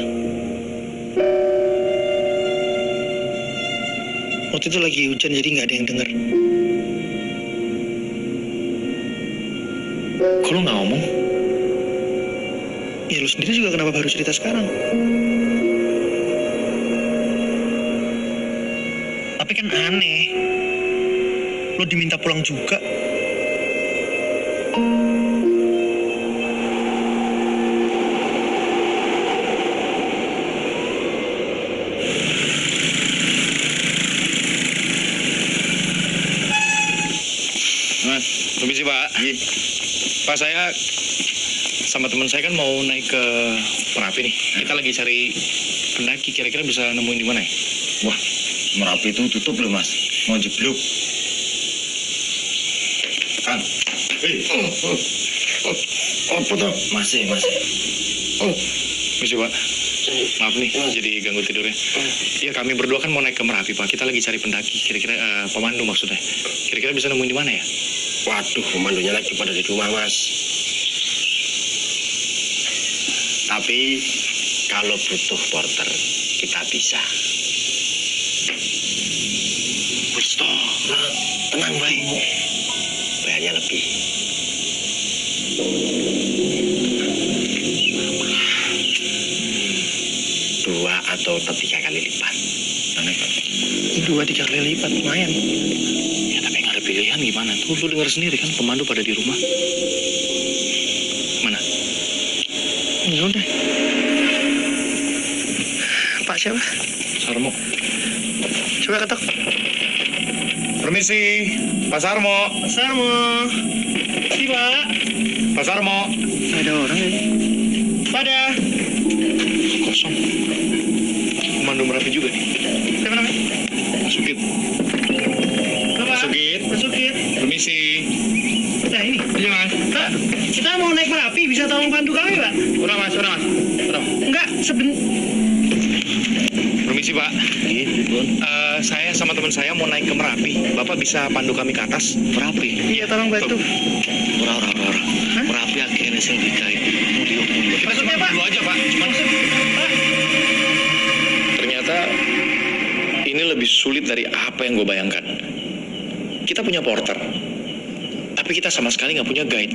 Waktu itu lagi hujan jadi nggak ada yang dengar. Kok lu nggak ngomong? Ya lu sendiri juga kenapa baru cerita sekarang? Tapi kan aneh. Lu diminta pulang juga. Mas, permisi Pak. Pak, saya sama teman saya kan mau naik ke Merapi nih. Kita lagi cari pendaki, kira-kira bisa nemuin di mana ya? Wah, Merapi itu tutup loh mas, mau jeblok. Kang, apa tuh? Masih. Permisi Pak. Maaf nih, jadi ganggu tidurnya. Iya, kami berdua kan mau naik ke Merapi Pak. Kita lagi cari pendaki, kira-kira pemandu maksudnya. Kira-kira bisa nemuin di mana ya? Waduh, pemandunya lagi pada di rumah mas. Tapi kalau butuh porter, kita bisa. Wis toh, tenang baik. Bayarnya lebih. Dua atau 3 kali lipat. Aneh. 2-3 kali lipat, lumayan. Ya tapi nggak ada pilihan gimana? Tuh lu dengar sendiri kan pemandu pada di rumah. Mana? Ya udah. Pak siapa? Sarmo. Coba ketok. Permisi, Pak Sarmo. Pak Sarmo. Si Pak. Pak Sarmo. Nggak ada orang ya? Pada. Kosong. Pemandu Merapi juga nih. Siapa namanya? Sugit. Bapak. Sugit. Pak Sugit. Permisi. Nah ini. Iya mas. Pak, kita mau naik Merapi, bisa tolong bantu kami Pak? Udah mas. Enggak, Permisi Pak. Saya sama teman saya mau naik ke Merapi. Bapak bisa pandu kami ke atas Merapi? Iya, tolong bantu. Ora. Merapi akhirnya sing dikai. Maksudnya Pak? Dulu aja Pak. Pak. Ternyata ini lebih sulit dari apa yang gue bayangkan. Kita punya porter, tapi kita sama sekali nggak punya guide.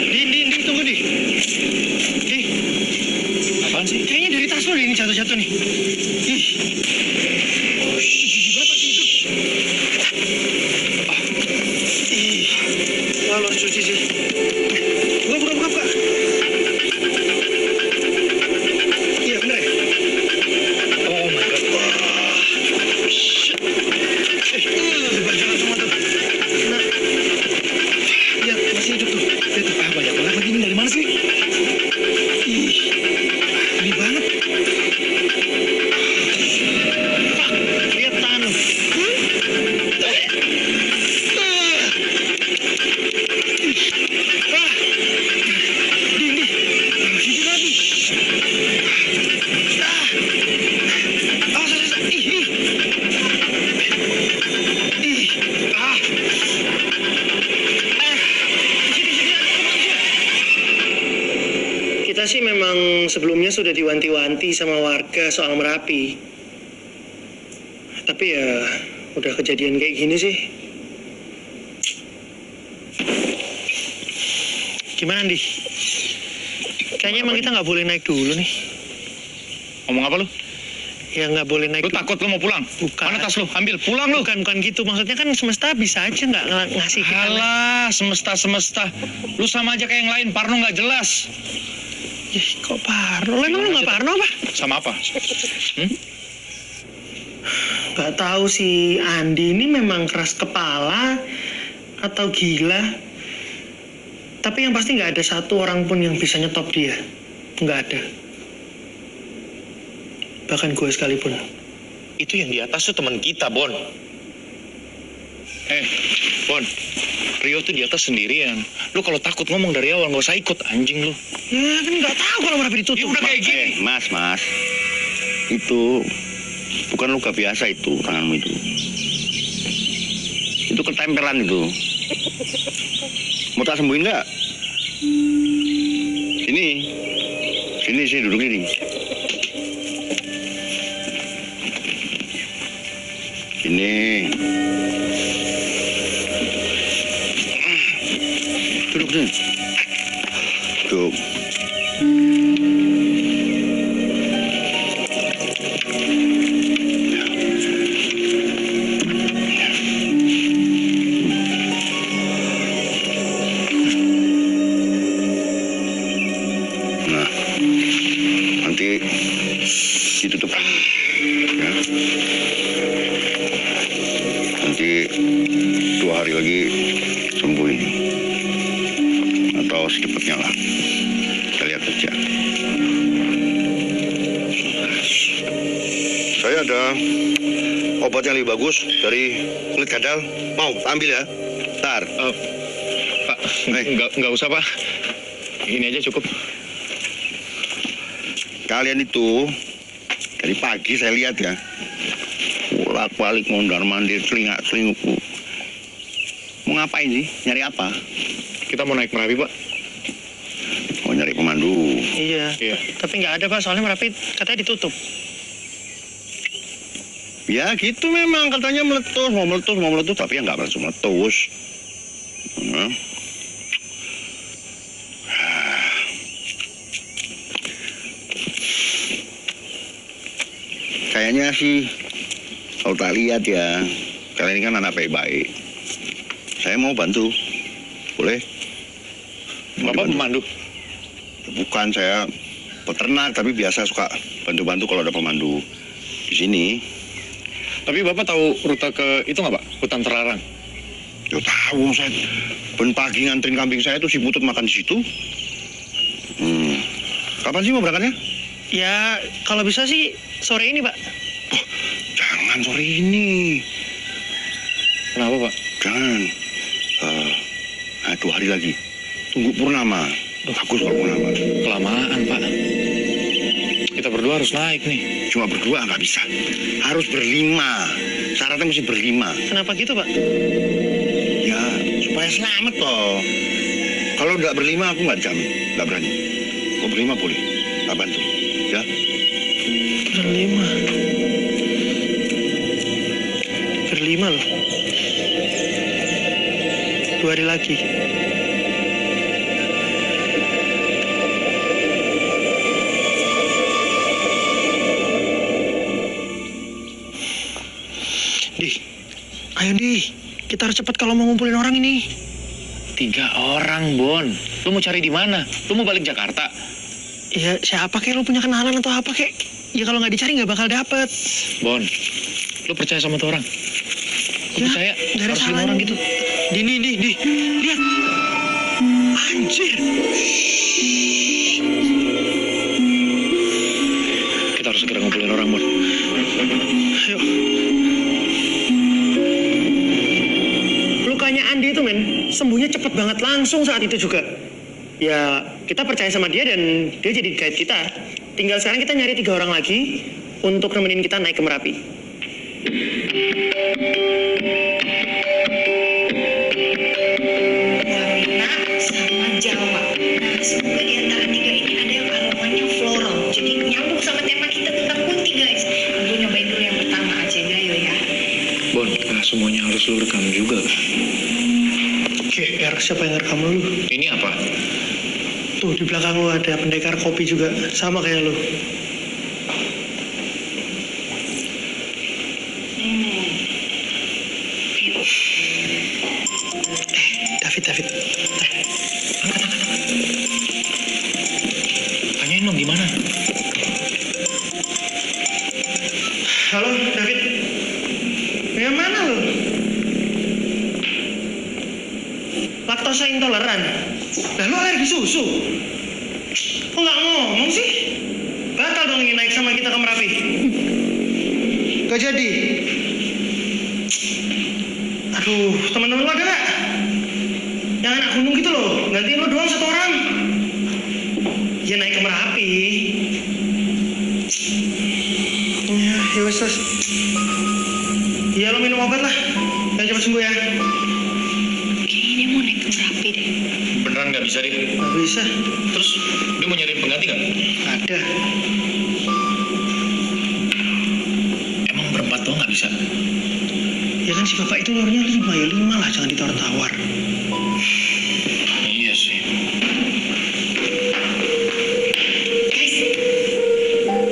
Di, tunggu di. Di. Apaan sih? Kayaknya dari tas lo deh ini jatuh-jatuh nih. Ih. Oh, gigi banget pasti itu. Ih. Wah, lo harus cuci sih. Buka, Pak. Iya, bener ya? Oh my god. Wah. Shit. Jangan semua tuh. Nah. Iya, masih hidup tuh. Lihat tuh, banyak banget lagi ini dari mana sih? Ih. Ini banget. Fuck. Lihat tangan lu. Di. Sini lagi. Ih. Kita sih memang sebelumnya sudah diwanti-wanti sama warga soal Merapi. Tapi ya udah kejadian kayak gini sih. Gimana, Andi? Kayaknya emang kita nggak boleh naik dulu nih. Ngomong apa lu? Ya nggak boleh naik Lu dulu. takut lu mau pulang? Bukan. Mana tas lu? Ambil, pulang lu. Bukan gitu. Maksudnya kan semesta bisa aja nggak ngasih kita. Alah, semesta. Lu sama aja kayak yang lain, Parno nggak jelas. Ih, kok Parno? Emang lu nggak Parno apa? Sama apa? Nggak tahu si Andi ini memang keras kepala atau gila. Tapi yang pasti nggak ada satu orang pun yang bisa nyetop dia. Nggak ada. Bahkan gue sekalipun. Itu yang di atas tuh teman kita, Bon. Bon. Rio tuh di atas sendirian. Lu kalau takut ngomong dari awal, nggak usah ikut, anjing lu. Ya kan nggak tahu kalau Merapi ditutup. Ya udah kayak gini. Mas. Itu bukan luka biasa itu, tanganmu itu. Itu ketempelan itu. Mau tak sembuhin nggak? Sini duduk ini. Sini. Duduk sini. Duduk. Nah, nanti ditutup ya. Nanti 2 hari lagi sembuh ini. Atau secepatnya lah. Kita lihat aja. Saya ada obat yang lebih bagus dari kulit kadal. Mau ambil ya? Ntar. Pak, nggak usah Pak. Ini aja cukup. Kalian itu dari pagi saya lihat ya, bolak-balik mondar-mandir, celingak-celingukku. Mau ngapain sih? Nyari apa? Kita mau naik Merapi, Pak. Mau nyari pemandu. Iya. Tapi nggak ada Pak, soalnya Merapi katanya ditutup. Ya gitu memang, katanya mau meletus, tapi ya nggak langsung meletus. Kayaknya sih, kalau tak lihat ya, kalian ini kan anak baik-baik. Saya mau bantu, boleh? Bapak pemandu? Bukan, saya peternak, tapi biasa suka bantu-bantu kalau ada pemandu di sini. Tapi Bapak tahu rute ke itu nggak Pak? Hutan terlarang? Ya tahu, saya ben pagi nganterin kambing saya tuh si Putut makan di situ. Kapan sih mau berangkatnya? Ya kalau bisa sih sore ini Pak. Oh, jangan sore ini. Kenapa Pak? Jangan. 2 hari lagi. Tunggu purnama. Bagus kalau purnama. Kelamaan Pak. Kita berdua harus naik nih. Cuma berdua nggak bisa. Harus berlima. Syaratnya mesti berlima. Kenapa gitu Pak? Ya supaya selamat toh. Kalau nggak berlima aku nggak jamin. Nggak berani. Kau berlima boleh. Tak bantu. Ya. Berlima loh. 2 hari lagi. Ayo Di, kita harus cepat kalau mau ngumpulin orang ini. 3 orang, Bon. Lu mau cari di mana? Lu mau balik Jakarta? Ya siapa kek, lu punya kenalan atau apa kek? Ya kalau nggak dicari nggak bakal dapet. Bon, lu percaya sama tuh orang? Ya, percaya nggak ada harus 5 salahnya. orang gitu. Di, lihat. Anjir. Kita harus segera ngumpulin orang, Bon. Ayo. Lukanya Andi itu sembuhnya cepet banget langsung saat itu juga. Ya kita percaya sama dia dan dia jadi guide kita. Tinggal sekarang kita nyari 3 orang lagi untuk nemenin kita naik ke Merapi. Warna sama Jawa. Nah, semoga di antara 3 ini ada yang aromanya floral. Jadi nyambung sama tema kita tentang putih guys. Gue nyobain dulu yang pertama aja Gayo ya. Bon, nggak semuanya harus lu rekam juga. GR, siapa yang ngerekam lu? Ini apa? Tuh di belakang lu ada pendekar kopi juga, sama kayak lu. David. Angkat. Tanyain dong gimana? Halo, David. Yang mana lu? Laktosa intoleran. Lah lu alergi susu? Kok nggak ngomong sih? Batal dong ini naik sama kita ke Merapi. Gak jadi. Aduh, teman-teman lu ada nggak? Ya naik ke Merapi. Ya wes terus. Ya lo minum obat lah. Yang cepat sembuh ya. Kayaknya mau naik ke Merapi deh. Beneran nggak bisa deh? Nggak bisa. Terus dia mau nyariin pengganti nggak? Ada. Emang berempat doang nggak bisa? Ya kan si bapak itu nyuruhnya 5 ya 5 lah, jangan ditawar-tawar. Iya sih. Guys,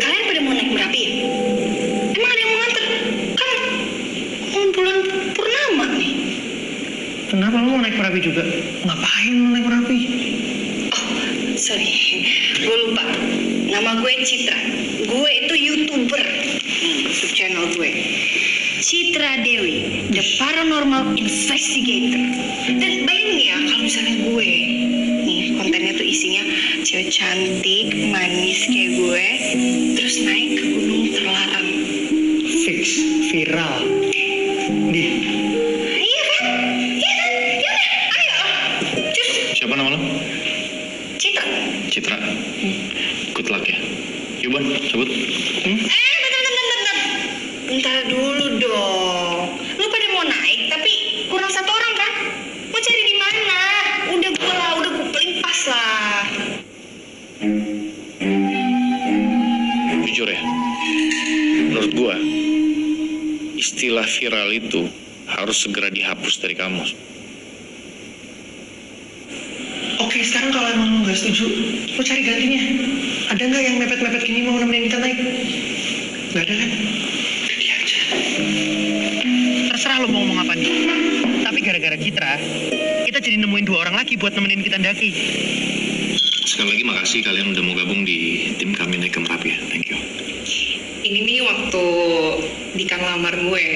kalian pada mau naik Merapi ya? Emang ada yang mau nganter? Kan mau bulan purnama nih. Kenapa lo mau naik Merapi juga? Ngapain lo naik Merapi? Oh, sorry. Gue lupa. Nama gue Citra. Gue itu YouTuber. YouTube channel gue. Citra Dewi, The Paranormal Investigator. Dan bayangin ya, kalau misalnya gue, nih kontennya tuh isinya cewek cantik, manis kayak gue, terus naik ke gunung terlarang. Fix, viral. Di. Iya kan? Iya kan? Yaudah, ayo. Cus, Siapa nama lo? Citra. Citra. Good luck ya. Yuk Bon, cabut. Bentar. Bentar dulu dong. Lu pada mau naik, tapi kurang 1 orang kan? Mau cari di mana? Udah gue pelimpas lah. Jujur ya, menurut gua istilah viral itu harus segera dihapus dari kamus. Oke, sekarang kalau emang lo nggak setuju, lo cari gantinya. Ada nggak yang mepet-mepet gini mau nemenin kita naik? Nggak ada kan? Udah dia aja. Terserah lo mau ngomong apa nih. Tapi gara-gara kita jadi nemuin 2 orang lagi buat nemenin kita ndaki. Sekali lagi makasih kalian udah mau gabung di tim kami naik ke Merapi ya. Thank you. Ini nih waktu Dika ngelamar gue.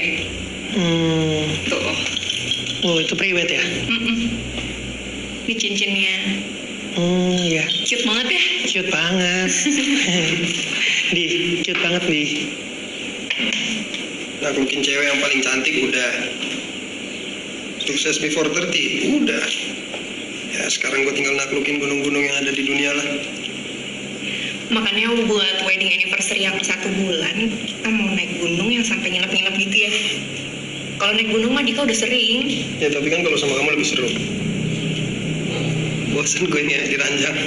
Tuh. Oh, itu priwet ya? Ini cincinnya. Iya. Cute banget ya? Cute banget. Di, cute banget, Di. Naklukin cewek yang paling cantik udah. Sukses before 30 udah. Ya sekarang gue tinggal naklukin gunung-gunung yang ada di dunia lah. Makanya buat wedding anniversary yang 1 bulan, kita mau naik gunung yang sampai nginep-nginep gitu ya. Kalau naik gunung mah Dika udah sering. Ya tapi kan kalau sama kamu lebih seru. Bosan gue ini di ranjang.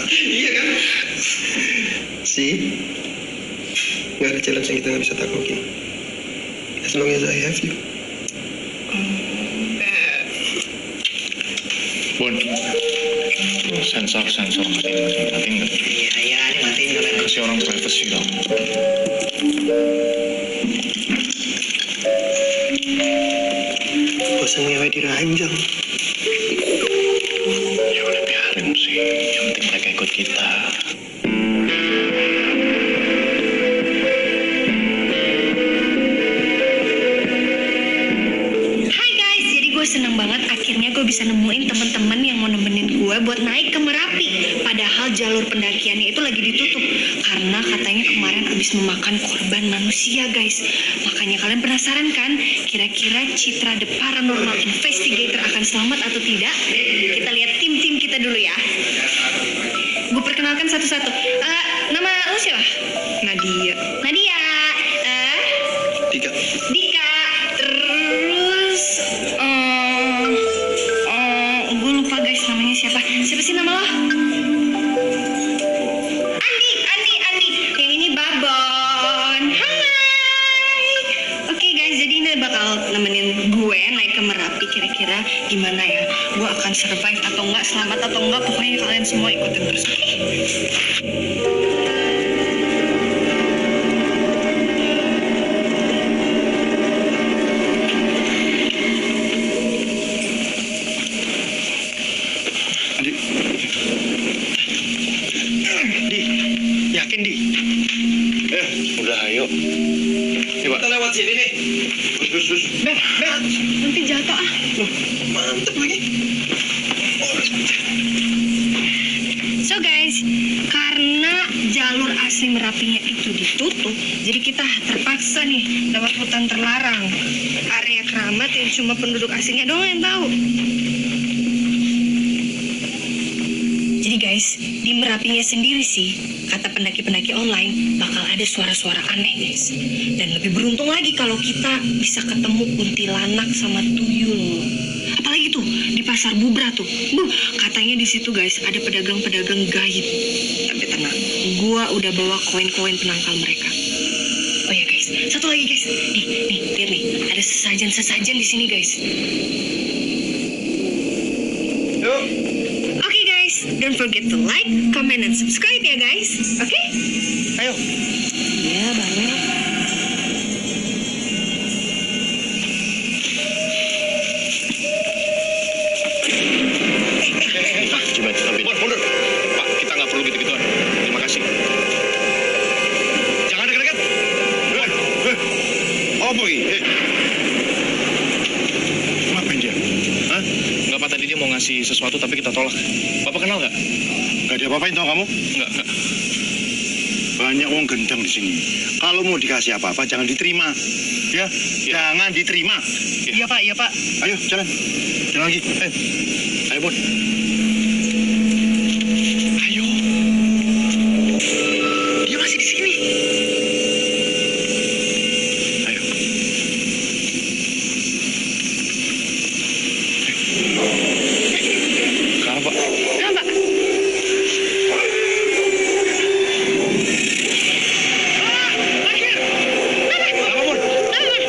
Iya kan? Sih, nggak ada challenge yang kita nggak bisa taklukin. As long as I have you. Bon, sensor matiin nggak? Iya, ini matiin kamera. Kasih orang privacy dong. Bosan ngewe di ranjang. Ya udah biarin sih, yang penting mereka ikut kita. Hai guys, jadi gue seneng banget akhirnya gue bisa nemuin temen-temen yang mau nemenin gue buat naik ke Merapi. Padahal jalur pendakiannya itu lagi ditutup karena katanya kemarin habis memakan korban manusia guys. Makanya kalian penasaran kan, kira-kira Citra The Paranormal Investigator akan selamat atau tidak? Kita lihat tim-tim kita dulu ya. Gue perkenalkan satu-satu. Nama lu siapa? Nadia. Nadia. Dika. Dika. Terus gue lupa guys namanya siapa. Siapa sih nama lo? Andi. Yang ini Babon. Hai. Oke guys, jadi ini bakal nemenin gue naik ke Merapi. Kira-kira gimana ya? Gue akan survive atau enggak, selamat atau enggak, pokoknya kalian semua ikutin terus. Oke? Di, yakin Di? Udah ayo. Kita lewat sini nih. Gus. Nanti jatuh ah. Loh, mantep lagi. So guys, karena jalur asli Merapinya itu ditutup, jadi kita terpaksa nih lewat hutan terlarang, area keramat yang cuma penduduk asingnya doang yang tahu. Jadi guys, guys, di Merapinya sendiri sih, kata pendaki-pendaki online, bakal ada suara-suara aneh guys. Dan lebih beruntung lagi kalau kita bisa ketemu kuntilanak sama tuyul. Apalagi tuh di pasar Bubra tuh, katanya di situ guys ada pedagang-pedagang gaib. Tapi tenang, gua udah bawa koin-koin penangkal mereka. Oh ya guys, satu lagi guys, nih lihat nih, ada sesajen di sini guys. Yuk. Oke guys, don't forget to like, comment, and subscribe ya guys. Oke? Ayo. Ya banget. Coba kita mundur. Pak, kita nggak perlu gitu-gituan. Terima kasih. Jangan dekat-dekat. Apa ini? Ngapain dia? Hah? Nggak, Pak, tadi dia mau ngasih sesuatu tapi kita tolak. Bapak kenal nggak? Gak diapa-apain tau kamu? Nggak. Banyak uang gendang di sini. Kalau mau dikasih apa-apa jangan diterima. Ya, jangan diterima. Iya Pak, iya Pak. Ayo, jalan. Jalan lagi. Ayo, Bun. Ayo. Dia masih di sini. Ayo. Kenapa, Pak? Kenapa?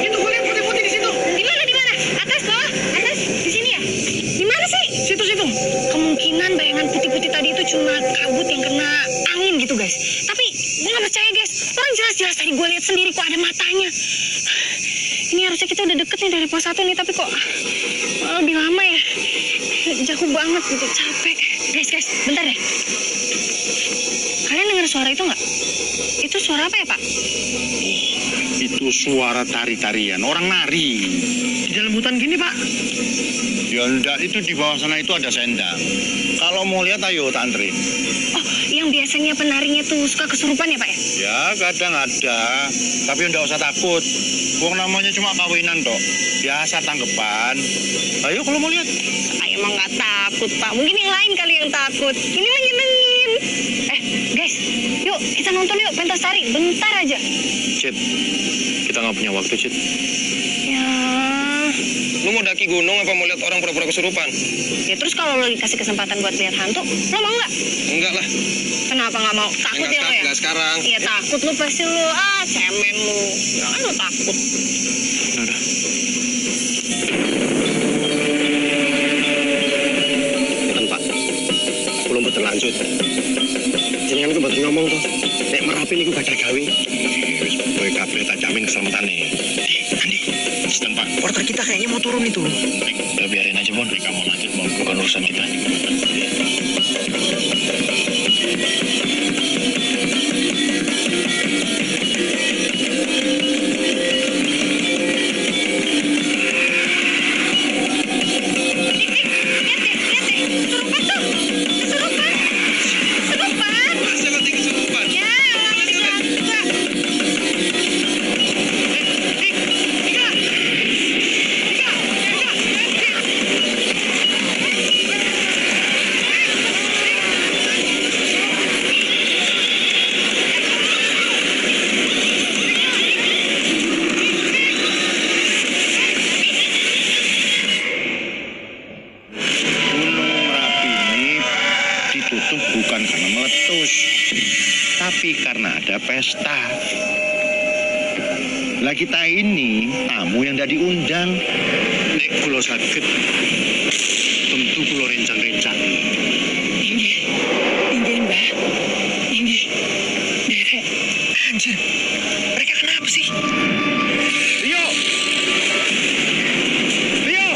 Itu gue lihat putih-putih di situ. Di mana? Atas, bawah, atas, di sini ya? Di mana sih? Situ. Kemungkinan bayangan putih-putih tadi itu cuma kabut yang kena angin gitu guys. Tapi gue nggak percaya guys. Orang jelas-jelas tadi gue lihat sendiri kok ada matanya. Ini harusnya kita udah deket nih dari pos 1 nih, tapi kok lebih lama ya? Jauh banget gitu, capek. Guys, bentar deh. Kalian dengar suara itu nggak? Itu suara apa ya Pak? Itu suara tari-tarian, orang nari. Di dalam hutan gini Pak. Ya enggak, itu di bawah sana itu ada sendang. Kalau mau lihat ayo tak anterin. Oh, yang biasanya penarinya tuh suka kesurupan ya Pak ya? Ya kadang ada, tapi enggak usah takut. Wong namanya cuma kawinan toh. Biasa tanggepan. Ayo kalau mau lihat. Saya emang nggak takut Pak. Mungkin yang lain kali yang takut. Ini mah nyenengin. Guys, yuk kita nonton yuk pentas tari. Bentar aja. Cid, kita nggak punya waktu, Cid. Ya. Lu mau daki gunung apa mau lihat orang pura-pura kesurupan? Ya terus kalau lo dikasih kesempatan buat lihat hantu, lo mau nggak? Enggak lah. Kenapa nggak mau? Takut ya lo ya? Enggak sekarang. Iya takut lo pasti lo. Cemen lo. Jangan lo takut. Udah. Bukan Pak. Belum betul lanjut. Jenengan itu baru ngomong tuh. Nek Merapi niku gak ada gawe. Wis kowe kabeh tak jamin keselamatan nih. Andi, sedang Pak. Porter kita kayaknya mau turun itu. Udah biarin aja, Bon. Mereka mau lanjut, Bon. Bukan urusan kita. Bukan karena meletus, tapi karena ada pesta. Lah kita ini tamu yang tidak diundang. Nek kula saged, tentu kula rencang-rencang. Inggih, Mbah. Inggih. Derek. Anjir. Mereka kenapa sih? Rio! Rio!